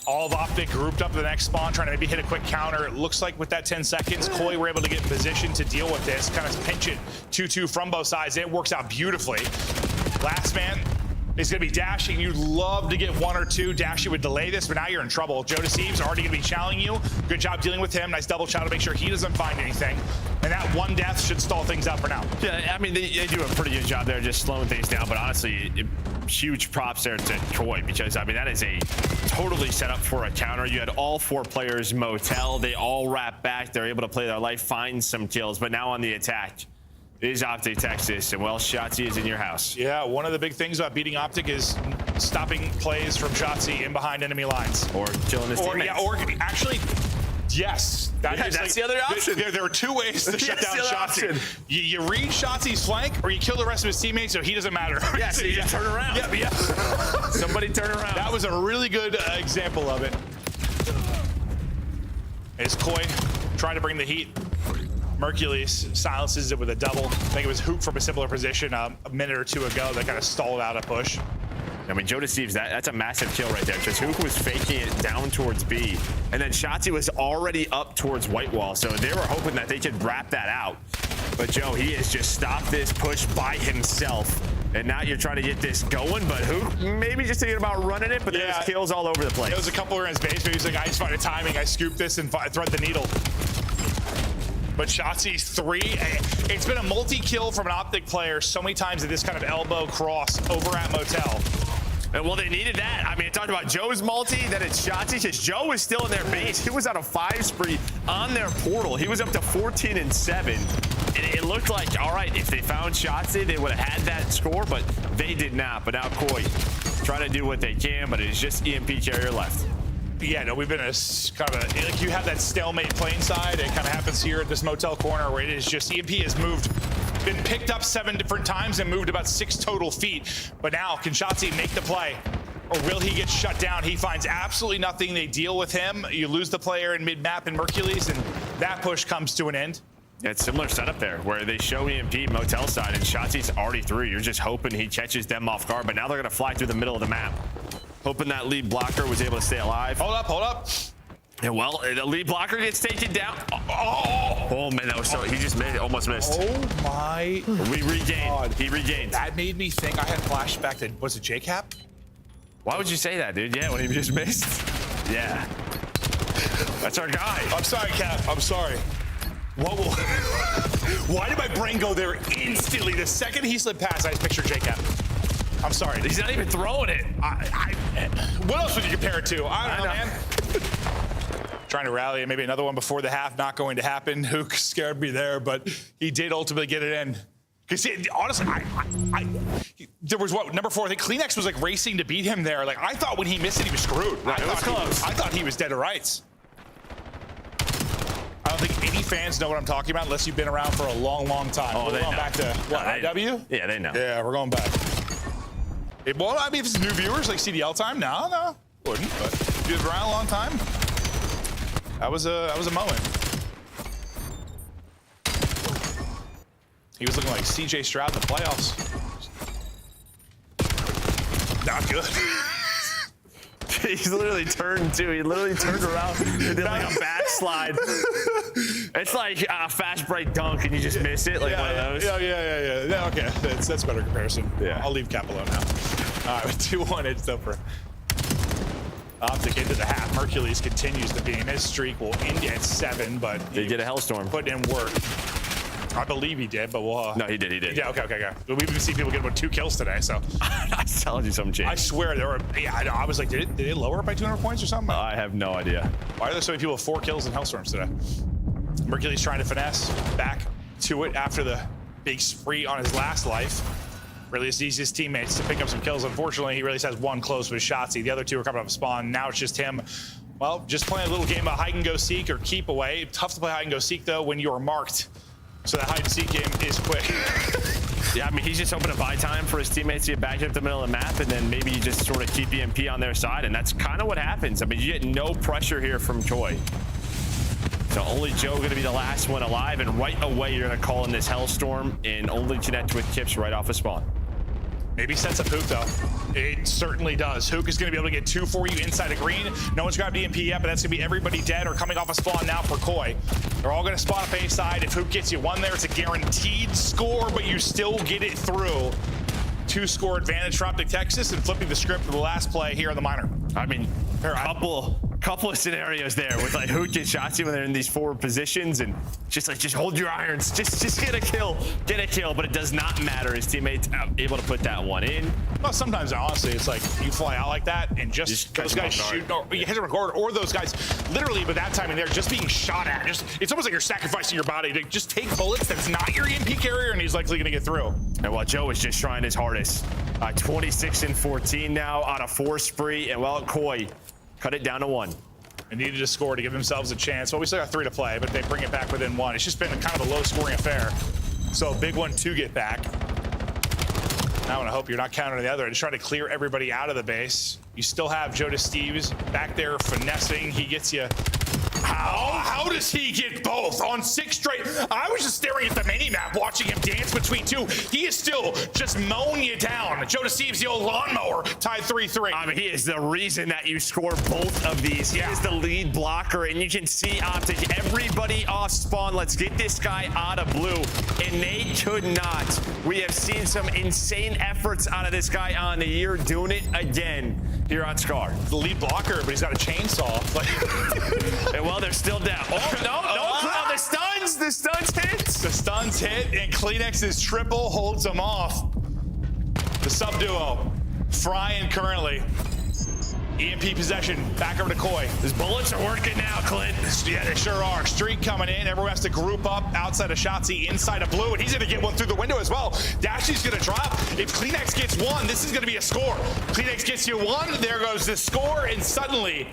All of Optic grouped up to the next spawn, trying to maybe hit a quick counter. It looks like with that 10 seconds, Koi were able to get in position to deal with this, kind of pinch it 2-2 from both sides. It works out beautifully. Last man is going to be Dashing. You'd love to get 1 or 2. Dashy would delay this, but now you're in trouble. Joe Deceives already going to be challenging you. Good job dealing with him. Nice double chow to make sure he doesn't find anything. And that 1 death should stall things out for now. Yeah, I mean, they do a pretty good job there just slowing things down, but honestly, huge props there to Koi because, I mean, that is a totally set up for a counter. You had all 4 players Motel. They all wrap back. They're able to play their life, find some kills, but now on the attack is Optic Texas, and well, Shotzi is in your house. Yeah, one of the big things about beating Optic is stopping plays from Shotzi in behind enemy lines. Or killing his teammates. Yeah, or actually, yes. That's the other option. There are 2 ways to shut down Shotzi. You read Shotzi's flank, or you kill the rest of his teammates so he doesn't matter. Yeah, so you just turn around. Yeah. Somebody turn around. That was a really good example of it. Is Koi trying to bring the heat? Mercules silences it with a double. I think it was Hoop from a similar position a minute or 2 ago that kind of stalled out a push. I mean, Joe Deceives, that's a massive kill right there because Hook was faking it down towards B, and then Shotzi was already up towards White Wall, so they were hoping that they could wrap that out. But Joe, he has just stopped this push by himself, and now you're trying to get this going, but Hook maybe just thinking about running it, but there's kills all over the place. There was a couple in his base, but he's like, I just find a timing, I scoop this and thread the needle. But Shotzi's 3. It's been a multi-kill from an Optic player so many times at this kind of elbow cross over at Motel. Well, they needed that. I mean, it talked about Joe's multi, then it's Shotzi, because Joe was still in their base. He was on a 5 spree on their portal. He was up to 14-7. And it looked like, all right, if they found Shotzi, they would have had that score, but they did not. But now Koi trying to do what they can, but it's just EMP carrier left. Yeah, no, we've been in a kind of a, like you have that stalemate plane side. It kind of happens here at this Motel corner where it is just EMP has been picked up 7 different times and moved about 6 total feet. But now, can Shotzi make the play? Or will he get shut down? He finds absolutely nothing. They deal with him. You lose the player in mid-map in Mercules, and that push comes to an end. Yeah, it's similar setup there where they show EMP Motel side and Shotzi's already through. You're just hoping he catches them off guard, but now they're going to fly through the middle of the map. Hoping that lead blocker was able to stay alive. Hold up. Yeah, well, the lead blocker gets taken down. Oh man, that was so, he just almost missed. Oh my We regained. God. He regained. That made me think I had flashback to, was it JCap? Why would you say that, dude? Yeah, when he just missed. Yeah. That's our guy. I'm sorry, Cap. I'm sorry. Why did my brain go there instantly? The second he slid past, I just pictured JCap. I'm sorry. He's not even throwing it. What else would you compare it to? I don't know, man. Trying to rally, maybe another one before the half, not going to happen. Hook scared me there, but he did ultimately get it in. Because honestly, there was what, number 4, I think Kleenex was like racing to beat him there. Like, I thought when he missed it, he was screwed. Right, it was close. I thought he was dead to rights. I don't think any fans know what I'm talking about unless you've been around for a long, long time. Oh, we're going back to what, IW? Yeah, they know. Yeah, we're going back. Well, I mean, if it's new viewers like CDL time, no, wouldn't. But if you've been around a long time, that was a moment. He was looking like CJ Stroud in the playoffs. Not good. He's literally turned too. He literally turned around and did like a backslide. It's like a fast break dunk and you just miss it, like one of those. Yeah, okay, that's a better comparison. Yeah. I'll leave Cap alone now. All right, with 2-1, it's over. Optic into the half. Hercules continues to beam. His streak will end at 7, but They did a hellstorm. Put in work. I believe he did, but we'll... No, he did. Yeah, okay. We've even seen people get about 2 kills today, so... I was telling you something, James. I swear there were... Yeah, I was like, did they lower it by 200 points or something? I have no idea. Why are there so many people with 4 kills in Hellstorms today? Hercules trying to finesse back to it after the big spree on his last life. Really needs his teammates to pick up some kills. Unfortunately, he really has 1 close with Shotzzy. The other 2 are coming off spawn. Now it's just him. Well, just playing a little game of hide and go seek or keep away. Tough to play hide and go seek though when you're marked. So that hide and seek game is quick. Yeah, I mean, he's just hoping to buy time for his teammates to get back up the middle of the map, and then maybe you just sort of keep EMP on their side, and that's kind of what happens. I mean, you get no pressure here from Choi. So only Joe going to be the last one alive, and right away you're going to call in this hellstorm and only connect with Kips right off of spawn. Maybe sets up Hook though. It certainly does. Hook is going to be able to get 2 for you inside of green. No one's grabbed EMP yet, but that's going to be everybody dead or coming off a spawn now for Koi. They're all going to spawn up A side. If Hook gets you 1 there, it's a guaranteed score, but you still get it through. 2-score advantage for Optic Texas and flipping the script for the last play here on the minor. I mean, couple of scenarios there with like Hook and Shotzzy when they're in these forward positions and just hold your irons, just get a kill, but it does not matter. His teammates able to put that one in. Well, sometimes honestly, it's like you fly out like that and just those guys shoot, or you hit them record, or those guys literally, but that timing there, just being shot at. It's almost like you're sacrificing your body to just take bullets. That's not your EMP carrier, and he's likely going to get through. And while Joe is just trying his hardest, 26 and 14 now on a 4 spree, and well, Koi cut it down to 1. They needed a score to give themselves a chance. Well, we still got 3 to play, but they bring it back within 1. It's just been kind of a low-scoring affair. So a big one to get back. Now I want to hope you're not counting on the other and try to clear everybody out of the base. You still have Joe Steves back there finessing. He gets you. How does he get both on 6 straight? I was just staring at the mini-map watching him dance between 2. He is still just mowing you down. Joe Steves, the old lawnmower, tied 3-3. I mean, he is the reason that you score both of these. He is the lead blocker, and you can see Optic, everybody off spawn. Let's get this guy out of blue, and they could not. We have seen some insane efforts out of this guy on the year, doing it again here on Scar. The lead blocker, but he's got a chainsaw. And well, they're still down. Oh, no, the stuns hit. The stuns hit, and Kleenex's triple holds them off. The sub-duo, frying currently. EMP possession, back over to Koi. His bullets are working now, Clint. Yeah, they sure are. Streak coming in. Everyone has to group up outside of Shotzzy, inside of blue, and he's going to get one through the window as well. Dashy's going to drop. If Kleenex gets 1, this is going to be a score. Kleenex gets you 1, there goes the score, and suddenly,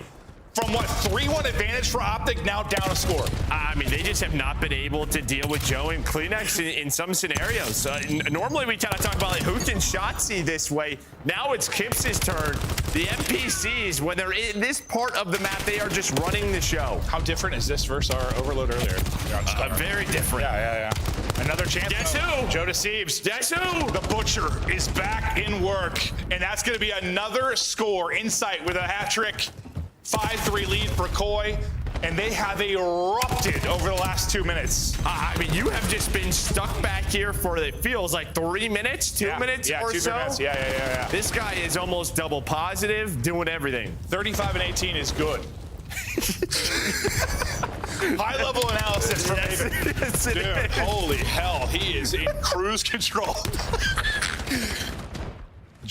from what, 3-1 advantage for Optic, now down a score. I mean, they just have not been able to deal with Joe and Kleenex in some scenarios. Normally, we kind of talk about like Hook and Shotzzy this way. Now it's Kips' turn. The NPCs, when they're in this part of the map, they are just running the show. How different is this versus our Overload earlier? Very different. Yeah. Another chance. Guess who? Joe Steves. Guess who? The Butcher is back in work, and that's going to be another score. Insight with a hat trick. 5-3 lead for Koi, and they have erupted over the last 2 minutes. I mean, you have just been stuck back here for, it feels like 3 minutes, 2 minutes or 2 so. Minutes. Yeah. This guy is almost double positive, doing everything. 35 and 18 is good. High level analysis from David. Dude, holy hell, he is in cruise control.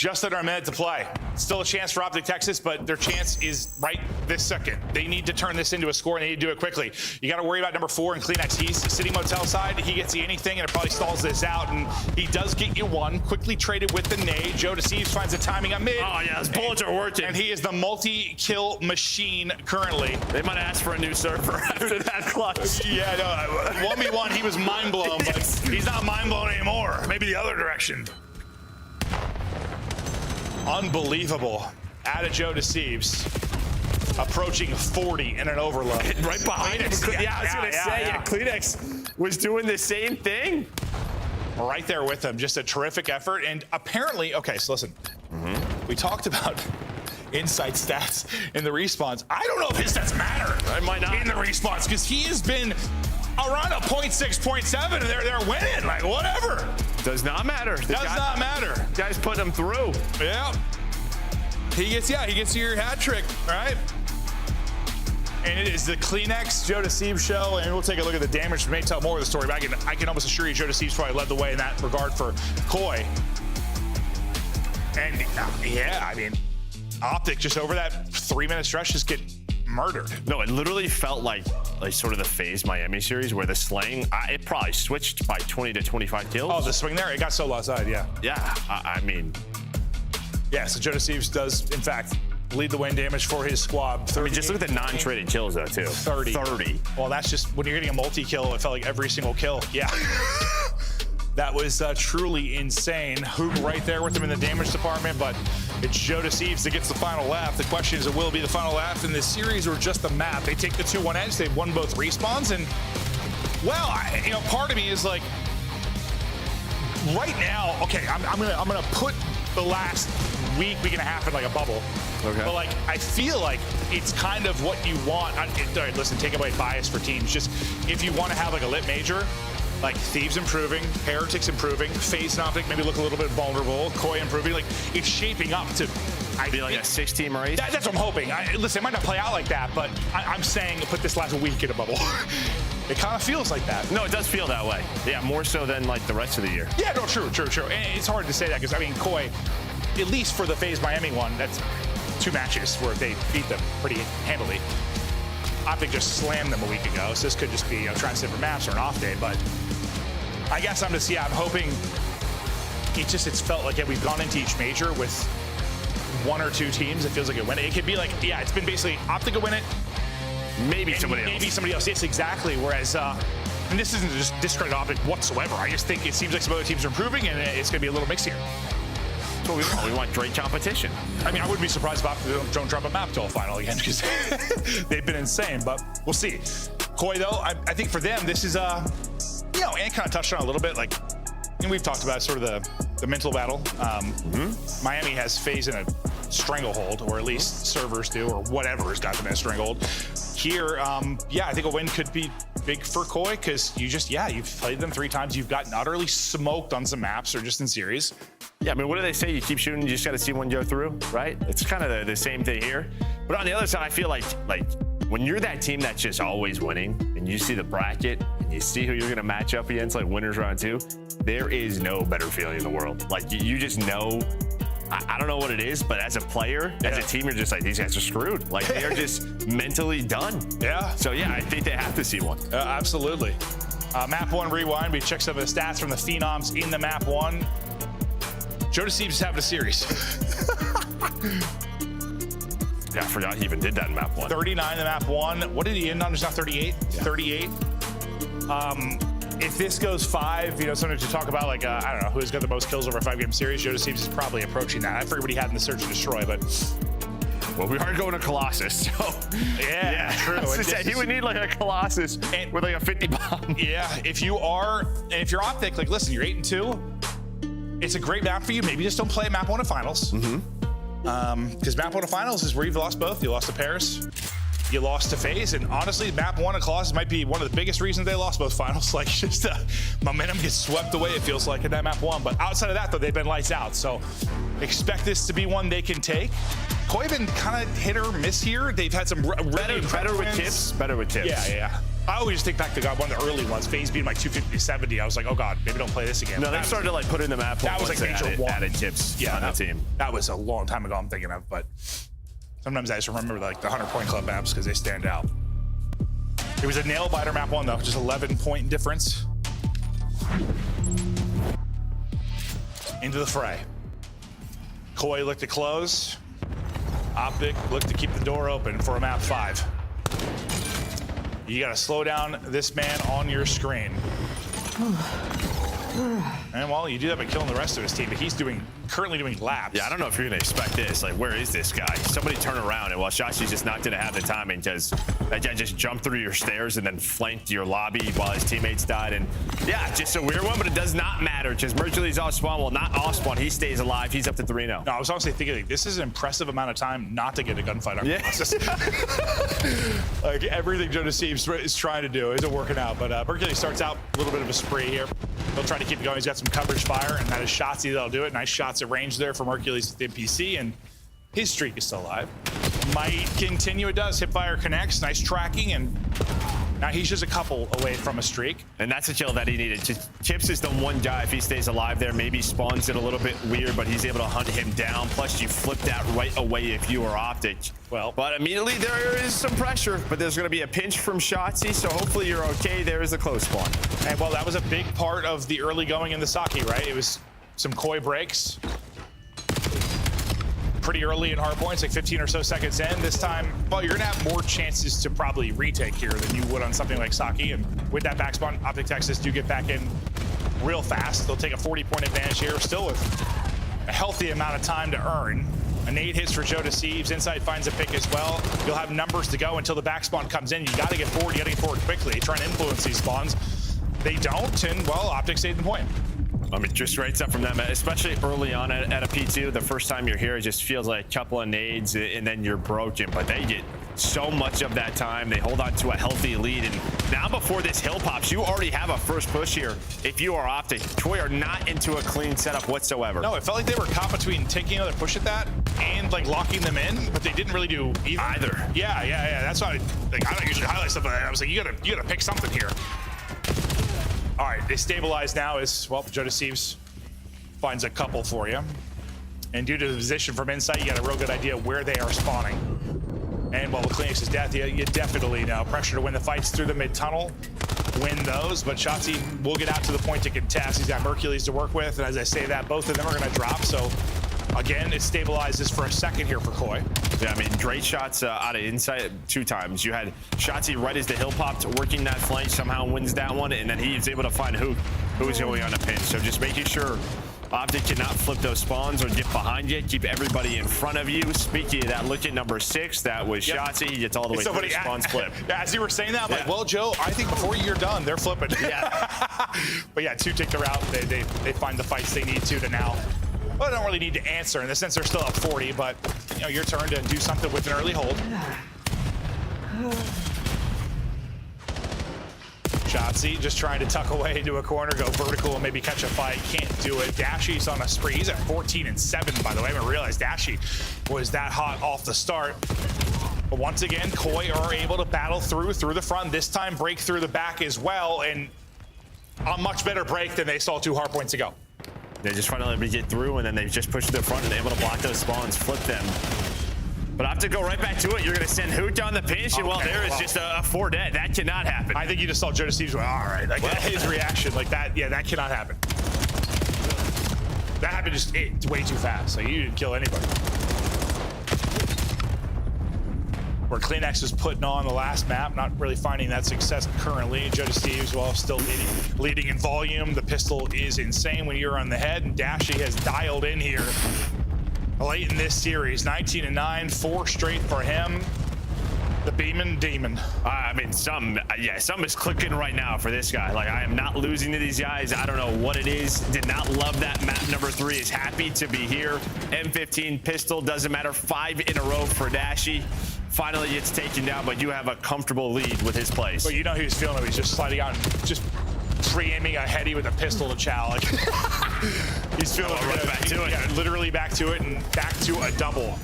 Just under a minute to play. Still a chance for Optic Texas, but their chance is right this second. They need to turn this into a score, and they need to do it quickly. You got to worry about number 4 in Kleenex. He's sitting motel side. He gets you anything, and it probably stalls this out, and he does get you one. Quickly traded with the nade. Joe Deceives finds the timing on mid. Oh, yeah, his bullets are working. And he is the multi-kill machine currently. They might ask for a new server after that clutch. Yeah, no, 1v1, he was mind-blown, but he's not mind-blown anymore. Maybe the other direction. Unbelievable. Added Joe Deceives. Approaching 40 in an overload. Right behind him. Yeah, I was going to say, Kleenex was doing the same thing. Right there with him. Just a terrific effort. And apparently, okay, so listen. We talked about insight stats in the respawns. I don't know if his stats matter. It might not. In the respawns, because he has been around a 0.6, 0.7, and they're winning. Like, whatever. Does not matter. Does not matter. Guy's putting him through. Yeah. He gets your hat trick, right? And it is the Kleenex Joe Deceives show, and we'll take a look at the damage. We may tell more of the story, but I can almost assure you Joe Deceives probably led the way in that regard for Koi. And yeah, I mean, Optic just over that 3-minute stretch just get murdered. No, it literally felt like sort of the FaZe Miami series where the slaying, it probably switched by 20 to 25 kills. Oh, the swing there, it got so outside, yeah. Yeah, I mean. Yeah, so Joe Deceives does, in fact, lead the win damage for his squad. I mean, just look at the non-traded kills, though, too. 30. Well, that's just, when you're getting a multi-kill, it felt like every single kill. Yeah. That was truly insane. Hoog right there with him in the damage department, but it's Joe Deceives that gets the final laugh. The question is, will it be the final laugh in this series or just the map? They take the 2-1 edge. They've won both respawns, and, well, part of me is like, right now, okay, I'm gonna put the last week and a half in like a bubble. Okay. But like, I feel like it's kind of what you want. All right, listen, take away bias for teams. Just if you want to have like a lit major, like Thieves improving, Heretics improving, FaZe and Optic maybe look a little bit vulnerable, Koi improving, like it's shaping up to be like a 6-team race. That's what I'm hoping. Listen, it might not play out like that, but I'm saying put this last week in a bubble. It kind of feels like that. No, it does feel that way. Yeah, more so than like the rest of the year. Yeah, no, true. And it's hard to say that because I mean, Koi, at least for the FaZe Miami one, that's 2 matches where they beat them pretty handily. Optic just slammed them a week ago, so this could just be trying different maps or an off day, but I guess I'm hoping it's felt like we've gone into each major with 1 or 2 teams. It feels like it win it. It could be like, yeah, it's been basically Optic will win it. Maybe somebody else. Yes, exactly. Whereas, and this isn't just discredit Optic whatsoever. I just think it seems like some other teams are improving, and it's going to be a little mixed here. That's what we want. We want great competition. I mean, I wouldn't be surprised if Optic don't drop a map till final again because they've been insane. But we'll see. Koi, though, I think for them, this is and kind of touched on a little bit. Like, we've talked about sort of the mental battle. Miami has FaZe in a stranglehold, or at least servers do, or whatever has got them in a stranglehold. Here, I think a win could be big for Koi because you've played them 3 times. You've gotten utterly smoked on some maps or just in series. Yeah, I mean, what do they say? You keep shooting, you just got to see one go through, right? It's kind of the same thing here. But on the other side, I feel like when you're that team that's just always winning and you see the bracket and you see who you're going to match up against, like winners round 2, there is no better feeling in the world. Like, you just know. I don't know what it is, but as a player, as a team, you're just like, these guys are screwed. Like, they are just mentally done. Yeah. So, yeah, I think they have to see one. Absolutely. Map 1 rewind. We check some of the stats from the Phenoms in the Map 1. Joe Deceives is having a series. Yeah, I forgot he even did that in Map 1. 39 in the Map 1. What did he end on? Just not 38? Yeah. 38. If this goes 5, sometimes you talk about, like, I don't know, who's got the most kills over a 5-game series. Joe Deceives is probably approaching that. I forget what he had in the Search and Destroy, but... Well, we are going to Colossus, so... Yeah, true. He would need, like, a Colossus with, like, a 50 bomb. Yeah, if you're Optic, like, listen, you're 8-2. It's a great map for you. Maybe just don't play Map 1 at Finals. Because Map 1 at Finals is where you've lost both. You lost to Paris. You lost to FaZe, and honestly, Map 1 at Colossus might be one of the biggest reasons they lost both finals. Like, just momentum gets swept away, it feels like, in that Map 1. But outside of that, though, they've been lights out. So expect this to be one they can take. Koi been kind of hit or miss here. They've had some better with tips. Better with tips. Yeah. I always think back to one of the early ones, FaZe being like 250-70. I was like, oh god, maybe don't play this again. No, they started to like put in the map. That was like major added tips on the team. That was a long time ago I'm thinking of, but sometimes I just remember like the 100-point club maps because they stand out. It was a nail biter map 1 though, just 11-point difference. Into the fray. Koi looked to close. Optic looked to keep the door open for a map 5. You gotta slow down this man on your screen. And well, you do that by killing the rest of his team, but he's currently doing laps. Yeah, I don't know if you're gonna expect this. Like, where is this guy? Somebody turn around, and while Shachi's just not gonna have the timing because that guy just jumped through your stairs and then flanked your lobby while his teammates died. And yeah, just a weird one, but it does not matter because Mercury's off spawn. Well, not off spawn. He stays alive. He's up to 3-0. No, I was honestly thinking like, this is an impressive amount of time not to get a gunfight on process. Like everything Joe Deceives is trying to do isn't working out. But Mercury starts out a little bit of a spree here. He'll try to keep it going. He's got some coverage fire, and that is Shotzzy that'll do it. Nice shots at range there for Mercury's NPC, and his streak is still alive. Might continue. It does. Hipfire connects. Nice tracking, and now he's just a couple away from a streak. And that's a kill that he needed. Chips is the one guy, if he stays alive there, maybe spawns it a little bit weird, but he's able to hunt him down. Plus, you flip that right away if you are Optic. Well, but immediately there is some pressure, but there's going to be a pinch from Shotzzy, so hopefully you're okay. There is a close spawn. And well, that was a big part of the early going in the Saki, right? It was some Koi breaks. Pretty early in hard points, like 15 or so seconds in. This time, well, you're gonna have more chances to probably retake here than you would on something like Saki. And with that back spawn, Optic Texas do get back in real fast. They'll take a 40-point advantage here, still with a healthy amount of time to earn. A nade hits for Joe Deceives. Inside finds a pick as well. You'll have numbers to go until the back spawn comes in. You gotta get forward, you gotta get forward quickly. Trying to influence these spawns. They don't, and well, Optic saved the point. I mean, just right up from them, especially early on at a P2. The first time you're here, it just feels like a couple of nades and then you're broken. But they get so much of that time. They hold on to a healthy lead. And now before this hill pops, you already have a first push here. If you are Optic, Koi are not into a clean setup whatsoever. No, it felt like they were caught between taking another push at that and like locking them in, but they didn't really do either. Yeah. That's why I don't usually highlight stuff like that. I was like, you gotta pick something here. All right, they stabilize now as, well, Joe Deceives finds a couple for you. And due to the position from inside, you got a real good idea where they are spawning. And, well, with Kleenex's death, you definitely know. Pressure to win the fights through the mid-tunnel, win those. But Shotzzy will get out to the point to contest. He's got Mercules to work with. And as I say that, both of them are going to drop. So, again, it stabilizes for a second here for Koi. Yeah, I mean, great shots out of inside 2 times. You had Shotzzy right as the hill popped, working that flank, somehow wins that one, and then he was able to find who is going on a pinch. So just making sure Optic cannot flip those spawns or get behind you. Keep everybody in front of you. Speaking of that, look at number 6. That was Shotzzy. He gets all the way through the spawns flip. Yeah, as you were saying that, I'm like, well, Joe, I think before you're done, they're flipping. Yeah. But yeah, 2 take the route. They find the fights they need to now. Well, they don't really need to answer in the sense they're still up 40, but you know, your turn to do something with an early hold. Shotzzy just trying to tuck away into a corner, go vertical, and maybe catch a fight. Can't do it. Dashy's on a spree. He's at 14-7, by the way. I didn't realize Dashy was that hot off the start. But once again, Koi are able to battle through the front. This time, break through the back as well, and a much better break than they saw 2 hard points ago. They just finally able to get through, and then they just push to the front and able to block those spawns, flip them. But I have to go right back to it. You're going to send Hoot on the pinch, and well, there is just a 4 dead. That cannot happen. I think you just saw Joe Deceives go, all right. Like, his reaction, like that, yeah, that cannot happen. That happened just way too fast. Like, you didn't kill anybody. Where Kleenex is putting on the last map, not really finding that success currently. Joe Deceives, well, still leading in volume. The pistol is insane when you're on the head, and Dashy has dialed in here late in this series. 19-9, 4 straight for him. The Beeman Demon. I mean, some is clicking right now for this guy. Like, I am not losing to these guys. I don't know what it is. Did not love that map. Number 3 is happy to be here. M15 pistol, doesn't matter. 5 in a row for Dashy. Finally gets taken down, but you have a comfortable lead with his plays. Well, you know he was feeling it. He's just sliding out and just pre-aiming a heady with a pistol to chow. Like, he's feeling right back to it. Yeah, literally back to it and back to a double.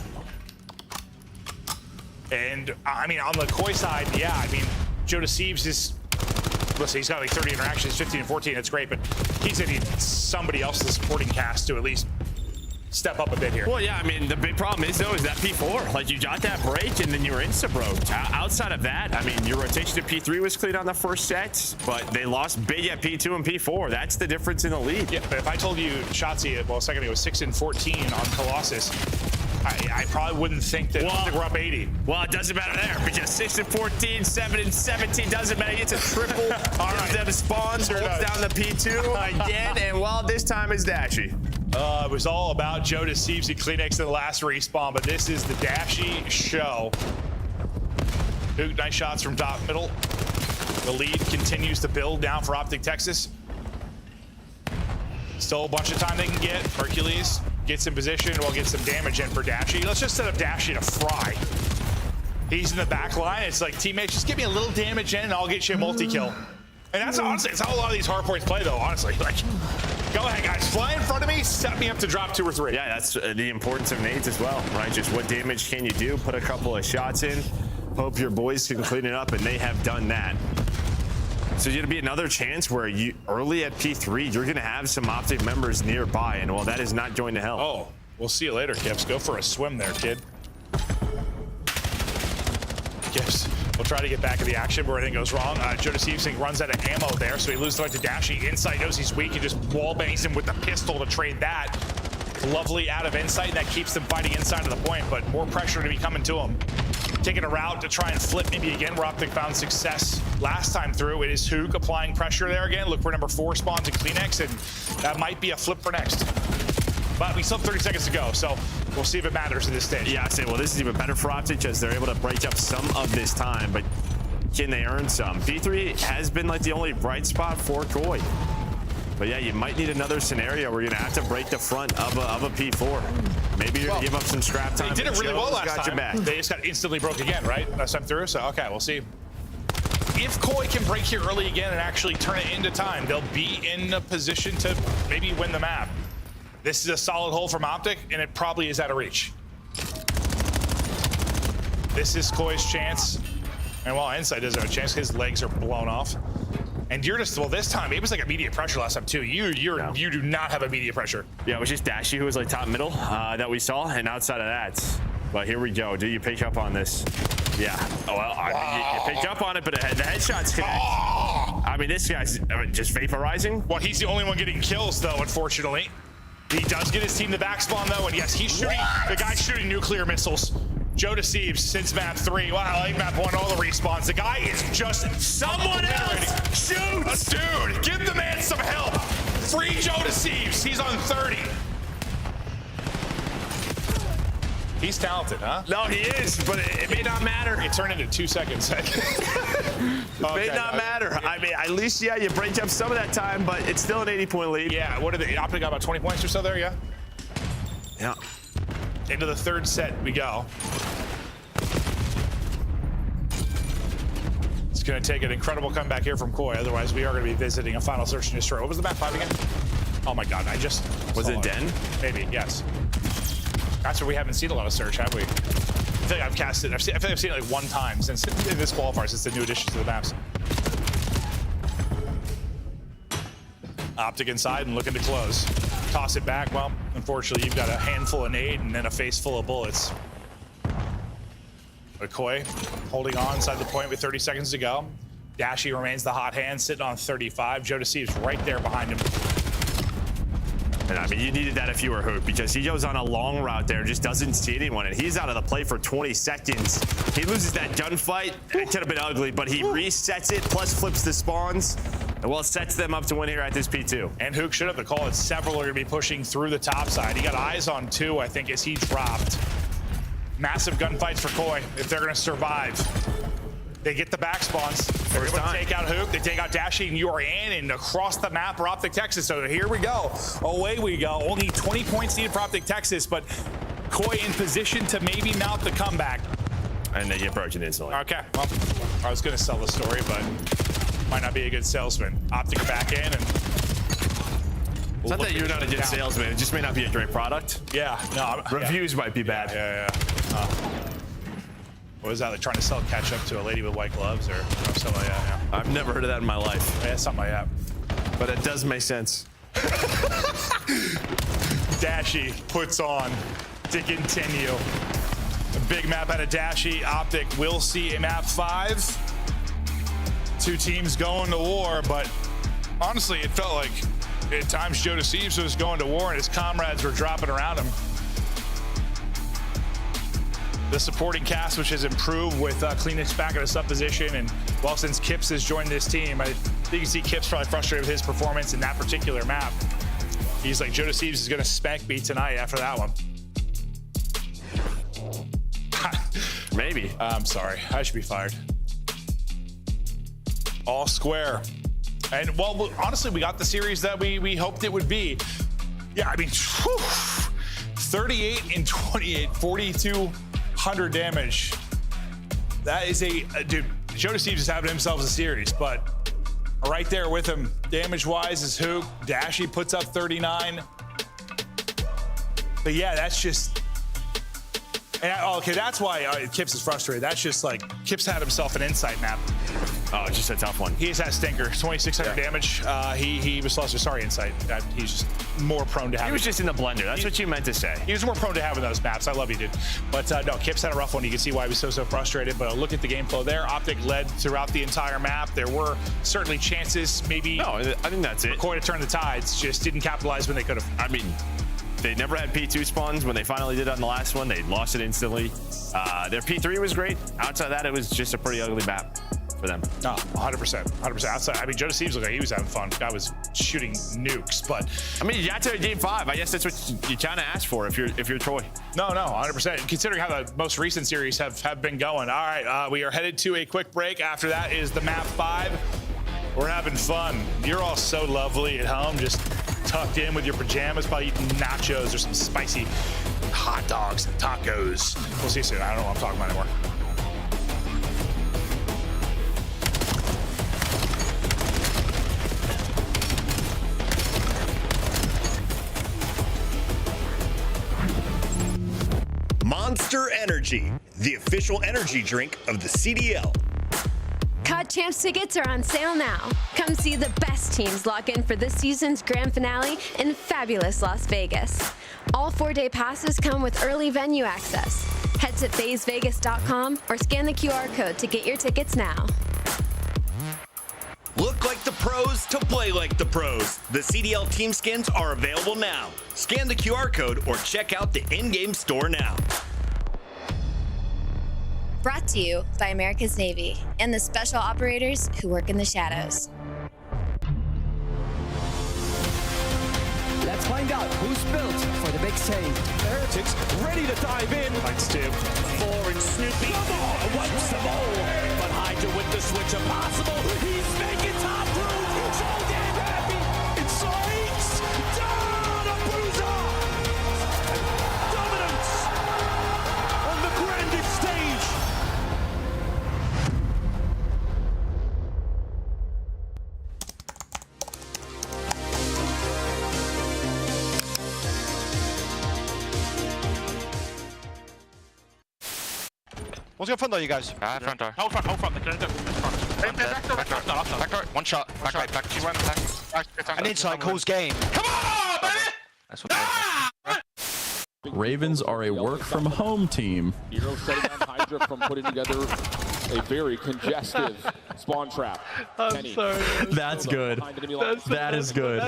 And I mean, on the Koi side, yeah, I mean, Joe Deceives is, listen, he's got like 30 interactions, 15 and 14, that's great, but he's gonna need somebody else in the supporting cast to at least step up a bit here. Well, yeah, I mean, the big problem is, though, is that P4. Like, you got that break, and then you were insta-broke. Outside of that, I mean, your rotation to P3 was clean on the first set, but they lost big at P2 and P4. That's the difference in the lead. Yeah, but if I told you Shotzi, well, a second ago, was 6 and 14 on Colossus, I probably wouldn't think that we're up 80. Well, it doesn't matter there, because 6 and 14, 7 and 17 doesn't matter. It's a triple. All right, the spawns holds down the P2 again, and well, this time is Dashy. It was all about Joe Deceives and Kleenex in the last respawn, but this is the Dashy show. Duke, nice shots from top middle. The lead continues to build down for Optic Texas. Still a bunch of time they can get. Hercules gets in position, will get some damage in for Dashy. Let's just set up Dashy to fry. He's in the back line. It's like, teammates, just give me a little damage in and I'll get you a multi-kill. And that's honestly, it's how a lot of these hardpoints play, though, honestly. Like, go ahead, guys. Fly in front of me, set me up to drop 2 or 3. Yeah, that's the importance of nades as well, right? Just what damage can you do? Put a couple of shots in. Hope your boys can clean it up, and they have done that. So there's going to be another chance where you early at P3, you're going to have some Optic members nearby, and well, that is not going to help. Oh, we'll see you later, Kips. Go for a swim there, kid. Kips. We'll try to get back in the action where anything goes wrong. Joe Deceives runs out of ammo there, so he loses the right to Dashy. Insight knows he's weak and just wall bangs him with the pistol to trade that. Lovely out of Insight, and that keeps them fighting inside of the point, but more pressure to be coming to him. Taking a route to try and flip maybe again where Optic found success last time through. It is Hook applying pressure there again. Look for number 4 spawns in Kleenex, and that might be a flip for next. But we still have 30 seconds to go, so we'll see if it matters at this stage. Yeah, I say, well, this is even better for Optic because they're able to break up some of this time, but can they earn some? P3 has been like the only bright spot for Koi. But yeah, you might need another scenario where you're gonna have to break the front of a P4. Maybe you're gonna give up some scrap time. They did it really well last time. Your back. They just got instantly broke again, right? Last time through, so okay, we'll see. If Koi can break here early again and actually turn it into time, they'll be in a position to maybe win the map. This is a solid hole from Optic, and it probably is out of reach. This is Koi's chance. And while Insight doesn't have a chance, his legs are blown off. And you're just, well, this time, it was like immediate pressure last time, too. You do not have immediate pressure. Yeah, it was just Dashy who was like top middle that we saw, and outside of that. But here we go. Do you pick up on this? Yeah. Oh, well, you picked up on it, but the headshots connect. I mean, this guy's just vaporizing. Well, he's the only one getting kills, though, unfortunately. He does get his team the back spawn, though, and yes, he's shooting. The guy's shooting nuclear missiles. Joe Deceives since map 3. Wow, like map 1, all the respawns. The guy is just someone else shoots. Dude, give the man some help. Free Joe Deceives. He's on 30. He's talented, huh? No, he is, but it may not matter. It turned into 2 seconds. It may not matter. I mean, at least, yeah, you break up some of that time, but it's still an 80-point lead. Yeah, what did they? Optic got about 20 points or so there, yeah? Yeah. Into the third set we go. It's going to take an incredible comeback here from Koi. Otherwise, we are going to be visiting a final search and destroy. What was the map 5 again? Oh my God, I just... Was it Den? Maybe, yes. That's where we haven't seen a lot of search, have we? I feel like I've cast it. I feel like I've seen it like 1 time since this qualifier, since the new additions to the maps. Optic inside and looking to close. Toss it back. Well, unfortunately, you've got a handful of nade and then a face full of bullets. But Koi holding on inside the point with 30 seconds to go. Dashy remains the hot hand, sitting on 35. Joe Deceives right there behind him. And I mean, you needed that if you were Hook, because he goes on a long route there, just doesn't see anyone, and he's out of the play for 20 seconds. He loses that gunfight. It could have been ugly, but he resets it, plus flips the spawns, and well, sets them up to win here at this P2. And Hook should have the call. It's several are going to be pushing through the top side. He got eyes on 2, I think, as he dropped. Massive gunfights for Koi if they're going to survive. They get the back spawns. They're able to take out Hook, they take out Dashy, and you are in and across the map for Optic Texas. So here we go. Away we go. Only 20 points needed for Optic Texas, but Koi in position to maybe mount the comeback. And they get broken instantly. Okay, well, I was going to sell the story, but might not be a good salesman. Optic back in, and it's not that you're not a good salesman. It just may not be a great product. Yeah, no. Reviews might be bad. Yeah. What was that, like trying to sell ketchup to a lady with white gloves or something like that? Yeah. I've never heard of that in my life. Yeah, something like that. But it does make sense. Dashy puts on to continue. A big map out of Dashy. Optic will see a map 5. 2 teams going to war, but honestly, it felt like at times Joe DeCeves was going to war and his comrades were dropping around him. The supporting cast, which has improved with Kleenex back in a sub position, and well, since Kips has joined this team, I think you can see Kips probably frustrated with his performance in that particular map. He's like, Joe DeCeves is going to spank me tonight after that one. Maybe. I'm sorry. I should be fired. All square. And, well, honestly, we got the series that we hoped it would be. Yeah, I mean, whew, 38 and 28, 4,200 damage. That is dude, Joe DeCeves is having himself a series, but right there with him, damage-wise, is Hook. Dashy puts up 39. But, yeah, that's just... And okay, that's why Kips is frustrated. That's just like Kips had himself an insight map. Oh, it's just a tough one. He has had stinker, 2,600 damage. He was lost. Sorry, insight. He's just more prone to having. He was just in the blender. That's what you meant to say. He was more prone to having those maps. I love you, dude. But no, Kips had a rough one. You can see why he was so frustrated. But look at the game flow there. Optic led throughout the entire map. There were certainly chances, maybe. No, I think that's it. McCoy to turn the tides. Just didn't capitalize when they could have. I mean, they never had P2 spawns. When they finally did on the last one, they lost it instantly. Their P3 was great. Outside that, it was just a pretty ugly map for them. No, 100%. 100%. Outside, I mean, Joe DeCeves looked like he was having fun. Guy was shooting nukes, but I mean, you got to game 5. I guess that's what you kind of ask for if you're Troy. No, 100%. Considering how the most recent series have been going. All right, we are headed to a quick break. After that is the map 5. We're having fun. You're all so lovely at home, just tucked in with your pajamas, probably eating nachos or some spicy hot dogs and tacos. We'll see you soon. I don't know what I'm talking about anymore. Monster Energy, the official energy drink of the CDL. COD Champs tickets are on sale now. Come see the best teams lock in for this season's grand finale in fabulous Las Vegas. All 4-day passes come with early venue access. Head to FazeVegas.com or scan the QR code to get your tickets now. Look like the pros to play like the pros. The CDL team skins are available now. Scan the QR code or check out the in-game store now. Brought to you by America's Navy and the special operators who work in the shadows. Let's find out who's built for the big save. Heretics ready to dive in. Thanks, Tim. 4 and Snoopy. Come on, wipes them all. But Hydra with the switch impossible. He's making top room. So damn happy. It's Saints. Down a bruiser. Dominance on the grandest stage. One's got front door, you guys. Front door. Hold front. They're back door. One shot. Back right, back. She went back. And inside calls game. Come on, baby! That's what Ravens are a work-from-home team. Hero setting down Hydra from putting together a very congestive spawn trap. I'm sorry. That's good. That is good.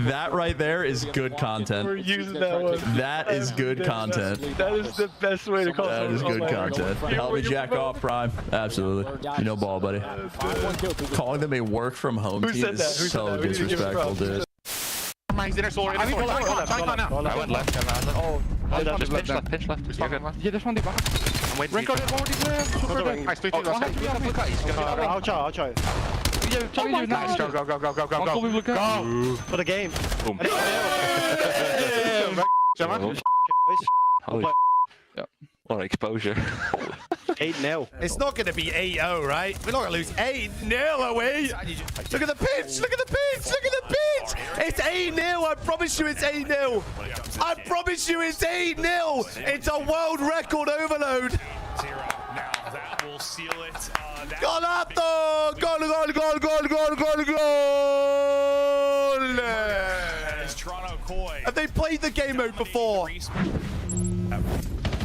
That right there is good content. We're using that one. That is good content. That is the best way to call it. That is good content. Help me jack off, Prime. Absolutely. You know ball, buddy. Calling them a work-from-home team is so disrespectful, dude. He's inner solar. I went left. Oh, pinch left. Yeah, this one. I'm waiting. Renko did one. Nice. I'll try. Yeah, nice. Go. For the game. Boom. Holy what exposure. 8-0. It's not going to be 8-0, right? We're not going to lose 8-0, are we? Look at the pitch! Look at the pitch! Look at the pitch! It's 8-0! I promise you it's 8-0! I promise you it's 8-0! It's a world record overload! will seal it. Golato! Goal! As Toronto Koi. Have they played the game mode before?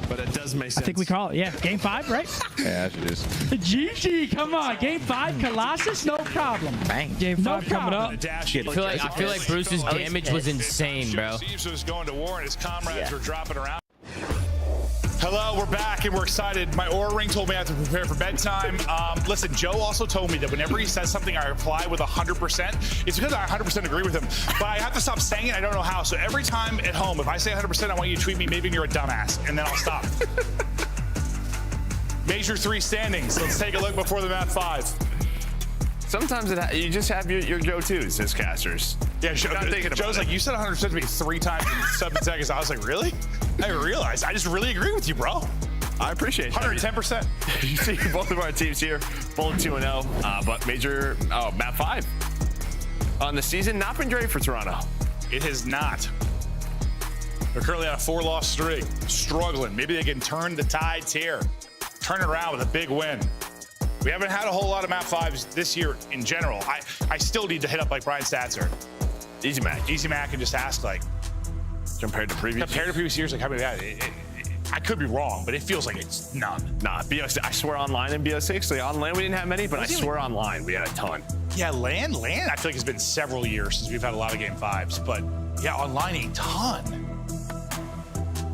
But it does make sense. I think we call it, yeah. Game 5, right? Yeah, it is. GG, come on. Game 5, Colossus, no problem. Bang. Game 5 coming up. I feel like Bruce's damage was insane, bro. Steves was going to war and his comrades were dropping around. Hello, we're back and we're excited. My Aura Ring told me I have to prepare for bedtime. Listen, Joe also told me that whenever he says something, I reply with 100%. It's because I 100% agree with him, but I have to stop saying it. I don't know how. So every time at home, if I say 100%, I want you to tweet me, maybe you're a dumbass, and then I'll stop. Major 3 standings. Let's take a look before the map 5. Sometimes you just have your go-tos as casters. Yeah, Joe's like, you said 100% to me 3 times in 7 seconds. I was like, really? I realized. I just really agree with you, bro. I appreciate it. 110%. You see both of our teams here, both 2-0, but major map 5 on the season not been great for Toronto. It has not. They're currently on a 4-loss streak, struggling. Maybe they can turn the tides here, turn it around with a big win. We haven't had a whole lot of map 5s this year in general. I still need to hit up like Brian Statzer. Easy Mac and just ask like, compared to previous years, like how many I could be wrong, but it feels like it's none. Nah, BO6, I swear online in BO6, like on LAN we didn't have many, but I swear online we had a ton. Yeah, LAN, I feel like it's been several years since we've had a lot of game 5s, but yeah, online a ton.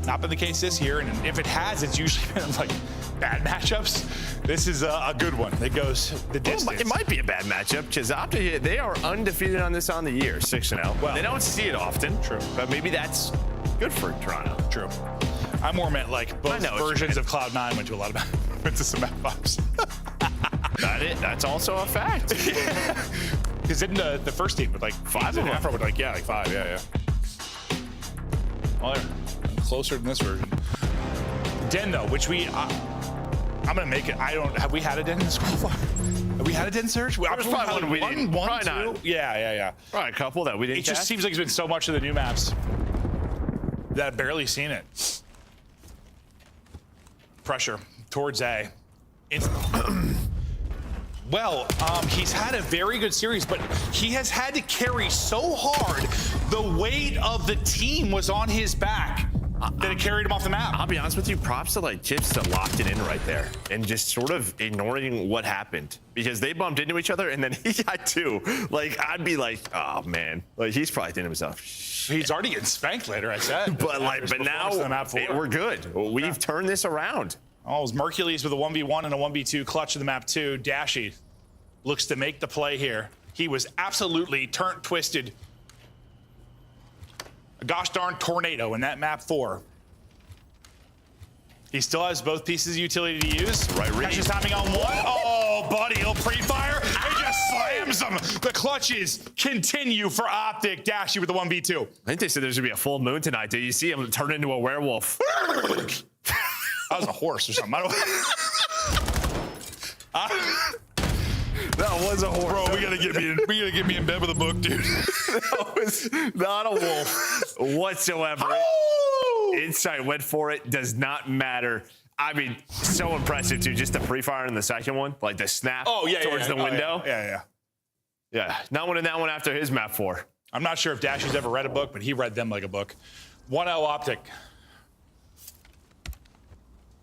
Not been the case this year, and if it has, it's usually been like bad matchups. This is a good one that goes the distance. Well, it might be a bad matchup because Opta, they are undefeated on this on the year, 6-0. Well, they don't see it often. True. But maybe that's good for Toronto. True. I more meant like both versions of Cloud9 went to some map 5s. That's also a fact. Because in the first team with like 5 of them. With like 5, yeah. Well, they're closer than this version. Den though, which I'm gonna make it. Have we had a Den in this qualifier? Have we had a Den search? There's probably one we didn't. Probably two. Not. Yeah. Probably a couple that we didn't. It just seems like it's been so much of the new maps that I've barely seen it. Pressure towards A. Well, he's had a very good series, but he has had to carry so hard. The weight of the team was on his back. That it carried him off the map. I'll be honest with you, props to like Chips that locked it in right there and just sort of ignoring what happened because they bumped into each other and then he got 2. Like, I'd be like, oh man, like he's probably thinking to himself, shit. He's already getting spanked later, I said. but now we're good. We've turned this around. Oh, it was Mercules with a 1v1 and a 1v2 clutch in the map 2. Dashy looks to make the play here. He was absolutely twisted. A gosh darn tornado in that map 4. He still has both pieces of utility to use. Right, Catches timing on 1. Oh, buddy, he'll pre-fire. He just slams him. The clutches continue for Optic. Dashy with the 1v2. I think they said there's gonna be a full moon tonight. Do you see him turn into a werewolf? That was a horse or something. That was a horse. Bro, we gotta get me in bed with a book, dude. That was not a wolf whatsoever. Insight went for it. Does not matter. I mean, so impressive too. Just the pre-fire in the second one, like the snap towards the window. Yeah. Not winning that one after his map 4. I'm not sure if Dashy's ever read a book, but he read them like a book. 1-0 Optic.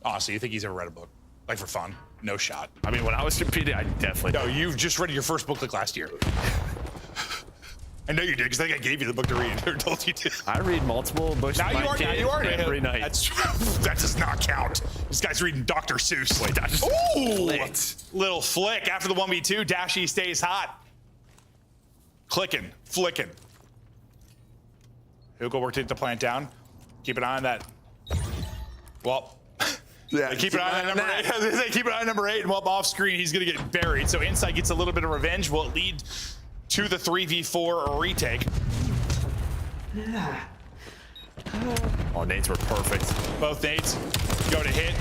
Honestly, you think he's ever read a book? Like for fun? No shot. I mean, when I was competing, I definitely No, you just read your first book like last year. I know you did, because I think I gave you the book to read. Or told you to. I read multiple books every night. That does not count. This guy's reading Dr. Seuss. Wait, Dr. Seuss. Little flick. After the 1v2, Dashy stays hot. Clicking, flicking. Hugo worked it to plant down. Keep an eye on that. Well, yeah, keep an eye on number 8. Keep an eye on number 8, and while off screen, he's going to get buried. So Insight gets a little bit of revenge. Will it lead to the 3v4 retake? Oh, nades were perfect. Both nades go to hit.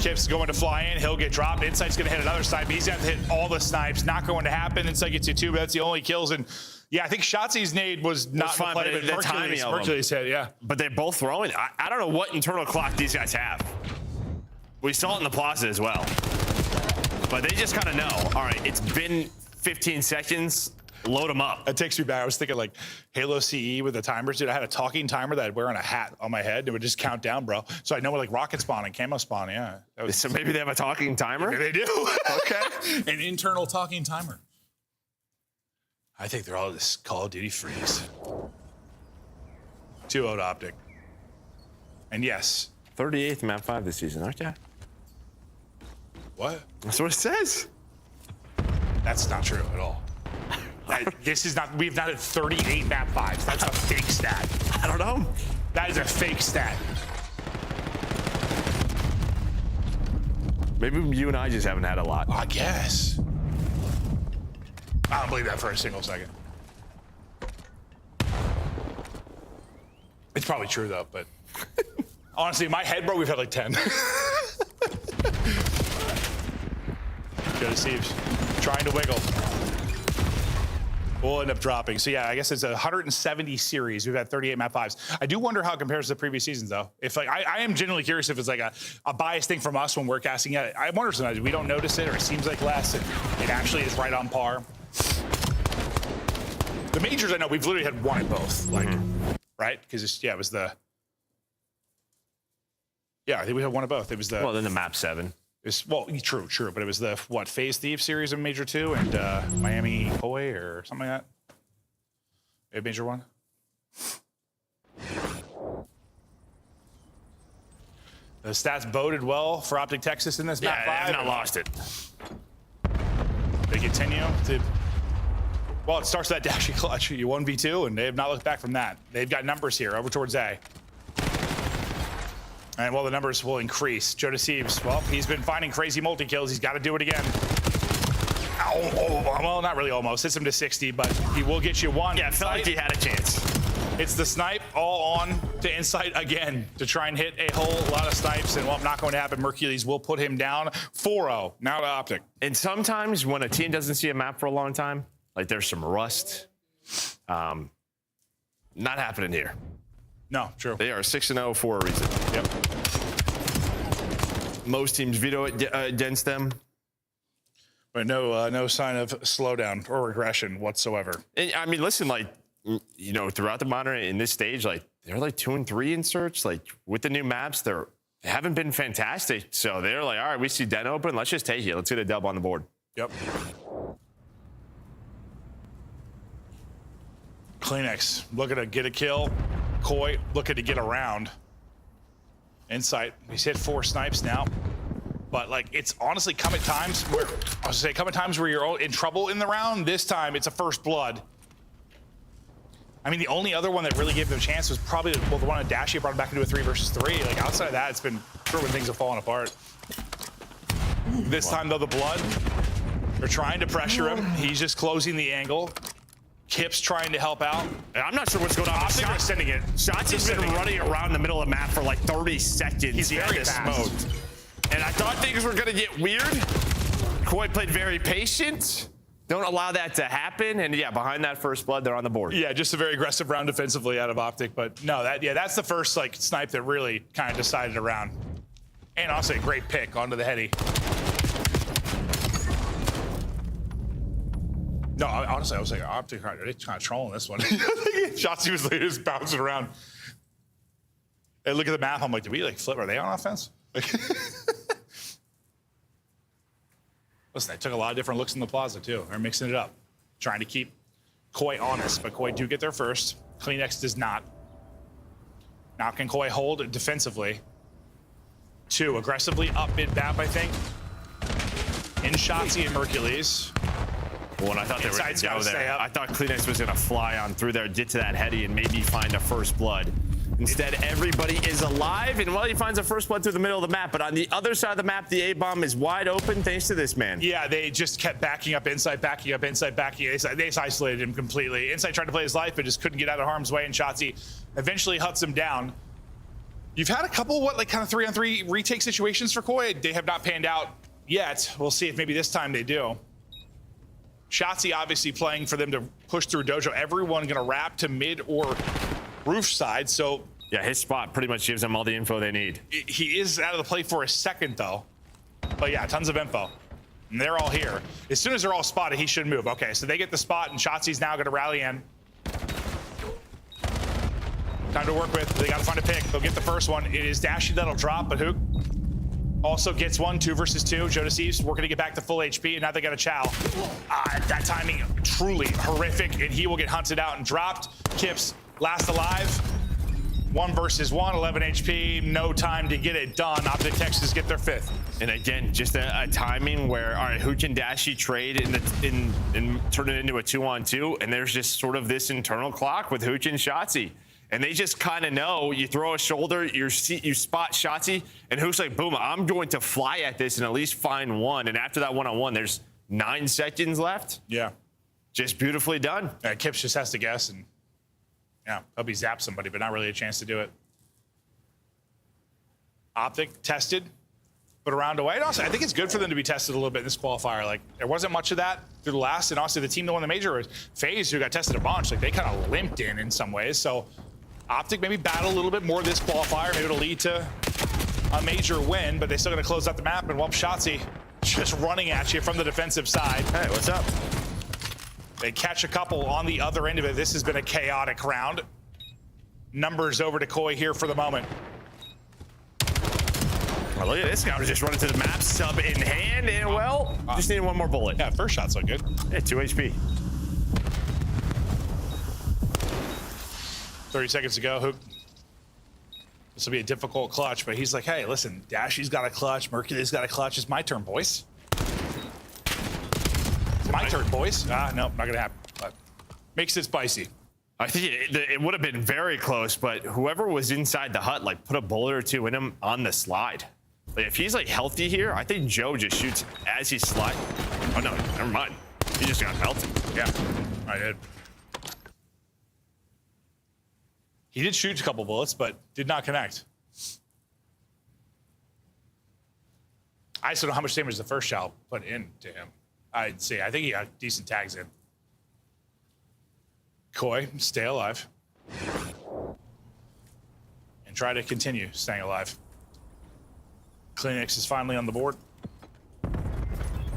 Kip's going to fly in. He'll get dropped. Insight's going to hit another snipe. He's going to hit all the snipes. Not going to happen. Insight gets you 2, but that's the only kills. And yeah, I think Shotzi's nade was not fine, play, but Mercury's hit, yeah. But they're both throwing. I don't know what internal clock these guys have. We saw it in the plaza as well. But they just kind of know, all right, it's been 15 seconds. Load them up. That takes me back. I was thinking like Halo CE with the timers. Dude, I had a talking timer that I'd wear on a hat on my head. It would just count down, bro. So I know what like rocket spawn and camo spawn. Yeah. So maybe they have a talking timer? Maybe they do. Okay. An internal talking timer. I think they're all just Call of Duty freaks. 2-0 to Optic. And yes. 38th map 5 this season, aren't you? What? That's what it says. That's not true at all. This is not, we've not had 38 map 5s. That's a fake stat. I don't know. That is a fake stat. Maybe you and I just haven't had a lot. I guess. I don't believe that for a single second. It's probably true though, but honestly, in my head, bro, we've had like 10. Go to Steve's. Trying to wiggle. We'll end up dropping. So yeah, I guess it's a 170 series. We've had 38 map 5s. I do wonder how it compares to the previous seasons though. If like, I am genuinely curious if it's like a biased thing from us when we're casting it. I wonder sometimes we don't notice it or it seems like less and it actually is right on par. The majors, I know we've literally had one at both, like, right? Because it was the, I think we had one at both. It was the, well, then the map 7. Well, true, but it was the, what, Phase Thief series in Major 2 and Miami Koi or something like that? Major 1? The stats boded well for Optic Texas in this map 5. Yeah, they've not lost it. They continue to, well, it starts that dashy clutch. You 1v2, and they have not looked back from that. They've got numbers here over towards A. And well, the numbers will increase. Joe Deceives, well, he's been finding crazy multi-kills. He's got to do it again. Well, not really almost. Hits him to 60, but he will get you one. Yeah, it felt like he had a chance. It's the snipe all on to Insight again to try and hit a whole lot of snipes. And well, not going to happen. Mercules will put him down 4-0. Now to Optic. And sometimes when a team doesn't see a map for a long time, like there's some rust. Not happening here. No, true. They are 6-0 for a reason. Yep. Most teams veto it against them. But no sign of slowdown or regression whatsoever. And, I mean, listen, like, you know, throughout the monitor in this stage, like, they're like 2 and 3 in search. Like, with the new maps, they haven't been fantastic. So they're like, all right, we see Den open. Let's just take it. Let's get a dub on the board. Yep. Kleenex looking to get a kill. Koi looking to get around. Insight, he's hit 4 snipes now. But like, it's honestly come at times where, you're in trouble in the round. This time it's a first blood. I mean, the only other one that really gave them a chance was probably, well, the one on Dashi brought him back into a 3 versus 3. Like outside of that, it's been sure when things have fallen apart. This time though, the blood, they're trying to pressure him. He's just closing the angle. Kip's trying to help out. And I'm not sure what's going on. Optic are sending it. Shotzi's been running around the middle of the map for like 30 seconds. He's very fast. Smoked. And I thought things were going to get weird. Koi played very patient. Don't allow that to happen. And yeah, behind that first blood, they're on the board. Yeah, just a very aggressive round defensively out of Optic. But no, that's the first like snipe that really kind of decided a round. And also a great pick onto the heady. No, honestly, I was like, Optic are kind of trolling this one. Shotzi was like, just bouncing around. And look at the map. I'm like, did we like flip? Are they on offense? Listen, they took a lot of different looks in the plaza too. They're mixing it up, trying to keep Koi honest, but Koi do get there first. Kleenex does not. Now can Koi hold it defensively? 2 aggressively up mid map, I think. In Shotzi and Mercules. Well, and I thought they were going to go there. I thought Kleenex was going to fly on through there, get to that heady, and maybe find a first blood. Instead, everybody is alive, and well, he finds a first blood through the middle of the map. But on the other side of the map, the A-bomb is wide open thanks to this man. Yeah, they just kept backing up Insight, backing up Insight, backing up. They just isolated him completely. Insight tried to play his life, but just couldn't get out of harm's way, and Shotzi eventually huts him down. You've had a couple, like kind of 3-on-3 retake situations for Koi. They have not panned out yet. We'll see if maybe this time they do. Shotzi obviously playing for them to push through Dojo. Everyone gonna wrap to mid or roof side, so. Yeah, his spot pretty much gives them all the info they need. He is out of the play for a second though. But yeah, tons of info. And they're all here. As soon as they're all spotted, he should move. Okay, so they get the spot, and Shotzi's now going to rally in. Time to work with. They got to find a pick. They'll get the first one. It is Dashy that'll drop, but Hook also gets one. 2 versus 2. Joe Deceives working to get back to full HP, and now they got a Chow. That timing truly horrific, and he will get hunted out and dropped. Kips last alive. 1 versus 1, 11 HP, no time to get it done. Optic Texas get their 5th. And again, just a timing where, all right, Hooch and Dashy trade and turn it into a 2-on-2, and there's just sort of this internal clock with Hooch and Shotzi. And they just kind of know, you throw a shoulder, you spot Shotzi, and Hooch's like, boom, I'm going to fly at this and at least find one. And after that one-on-one, there's 9 seconds left. Yeah. Just beautifully done. Kips just has to guess, and yeah, hope he zaps somebody, but not really a chance to do it. Optic tested, but around away. And also, I think it's good for them to be tested a little bit in this qualifier. Like, there wasn't much of that through the last, and also the team that won the major was FaZe, who got tested a bunch. Like, they kind of limped in some ways. So Optic maybe battle a little bit more this qualifier. Maybe it'll lead to a major win, but they're still going to close out the map. And Shotzi just running at you from the defensive side. Hey, what's up? They catch a couple on the other end of it. This has been a chaotic round. Numbers over to Koi here for the moment. Well, look at this guy just running to the map, sub in hand, and well, just need one more bullet. Yeah, first shot's so good. Yeah, 2 HP. 30 seconds to go. Hook. This will be a difficult clutch, but he's like, hey, listen, Dashy's got a clutch, Mercury's got a clutch. It's my turn, boys. It's my turn, boys. No, not gonna happen. But makes it spicy. I think it would have been very close, but whoever was inside the hut, like, put a bullet or 2 in him on the slide. Like, if he's like healthy here, I think Joe just shoots as he slides. Oh no, never mind. He just got melted. Yeah, I did. He did shoot a couple bullets, but did not connect. I still don't know how much damage the first shot put into him. I'd say, I think he got decent tags in. Koi, stay alive. And try to continue staying alive. Kleenex is finally on the board.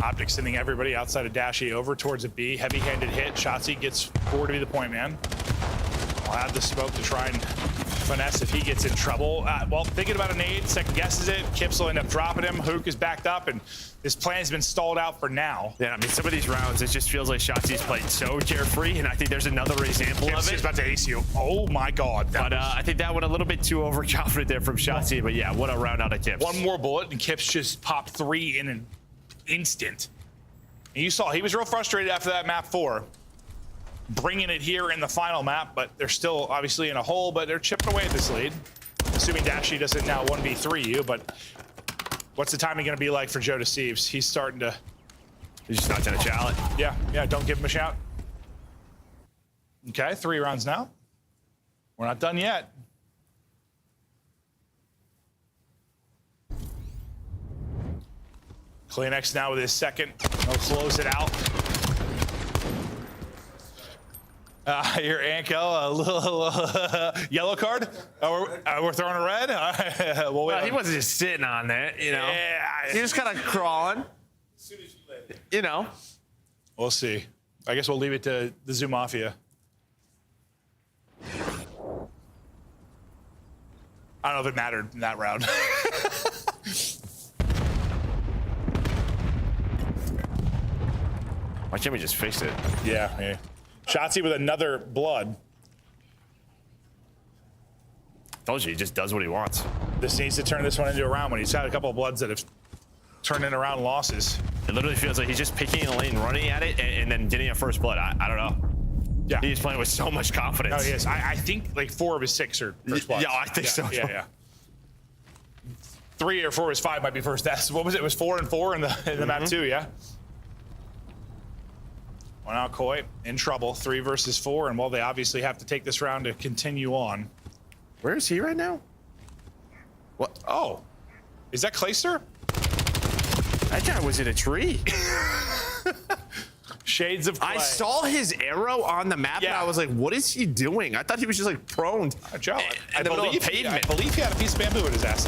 Optic sending everybody outside of Dashy over towards a B. Heavy-handed hit. Shotzi gets forward to be the point man. I'll have the smoke to try and finesse if he gets in trouble. Well, thinking about a nade, second guesses it. Kips will end up dropping him. Hook is backed up, and his plan's been stalled out for now. Yeah, I mean, some of these rounds, it just feels like Shotzi's played so carefree, and I think there's another example Kips of it. is about to ace you. Oh my God. But I think that one a little bit too overconfident there from Shotzi, but yeah, what a round out of Kips. One more bullet, and Kips just popped 3 in an instant. And you saw, he was real frustrated after that map 4. Bringing it here in the final map, but they're still obviously in a hole, but they're chipping away at this lead. Assuming Dashy doesn't now 1v3 you, but what's the timing going to be like for Joe Deceives? He's starting to... He's just not going to challenge. Yeah, don't give him a shout. Okay, 3 rounds now. We're not done yet. Kleenex now with his second. He'll close it out. Your Ankel, a little yellow card. We're throwing a red. Well, he wasn't just sitting on that, you know. Yeah. He was kind of crawling. As soon as you let it. You know. We'll see. I guess we'll leave it to the Zoo Mafia. I don't know if it mattered in that round. Why can't we just fix it? Yeah. Shotzi with another blood. Told you, he just does what he wants. This needs to turn this one into a round when he's had a couple of bloods that have turned in around losses. It literally feels like he's just picking a lane, running at it, and then getting a first blood. I don't know. Yeah. He's playing with so much confidence. Oh, he is. I think like 4 of his 6 are first bloods. Yeah, I think so. Yeah. 3 or 4 of his 5 might be first deaths. What was it? It was 4 and 4 in the map 2, yeah? Well, now Koi in trouble, 3 versus 4, and well, they obviously have to take this round to continue on. Where is he right now? What? Oh, is that Clayster? That guy was in a tree. Shades of Clay. I saw his arrow on the map, and I was like, what is he doing? I thought he was just like prone. Joe, I in the middle of pavement. I believe he had a piece of bamboo in his ass.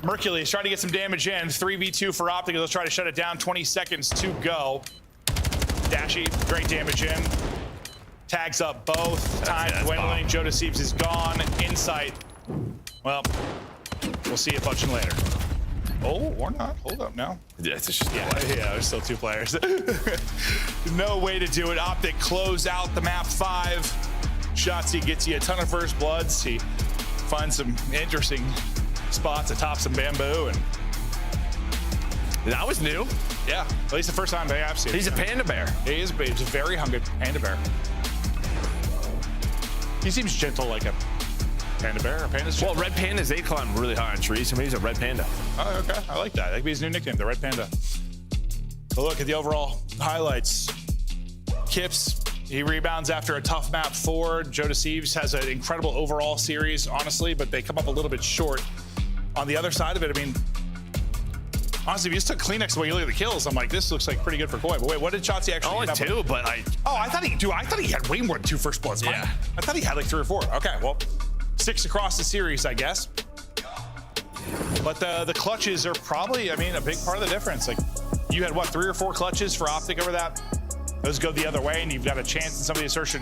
Mercury is trying to get some damage in. 3v2 for Optic. They'll try to shut it down. 20 seconds to go. Dashy, great damage in. Tags up both. Time dwindling. Joe Deceives is gone. Insight. Well, we'll see you punching later. Oh, or not. Hold up now. Yeah, it's just yeah, there's still 2 players. No way to do it. Optic close out the map 5. Shotzzy gets you a ton of first bloods. He finds some interesting spots atop some bamboo, and that was new. Yeah, at least the first time I've seen him. He's a panda bear. He is, but he's a very hungry panda bear. He seems gentle like a panda bear. Well, red pandas, they climb really high on trees, so maybe he's a red panda. Oh, okay. I like that. That could be his new nickname, the Red Panda. But look at the overall highlights. Kips, he rebounds after a tough map 4. Joe Deceives has an incredible overall series, honestly, but they come up a little bit short. On the other side of it, I mean, honestly, if you just took Kleenex away, you look at the kills, I'm like, this looks like pretty good for Koi. But wait, what did Shotzzy actually Only 2, but I... Oh, I thought he had way more than 2 first bloods. Yeah. I thought he had like 3 or 4. Okay, well, 6 across the series, I guess. But the clutches are probably, I mean, a big part of the difference. Like, you had, what, 3 or 4 clutches for Optic over that? Those go the other way, and you've got a chance in some of the assertion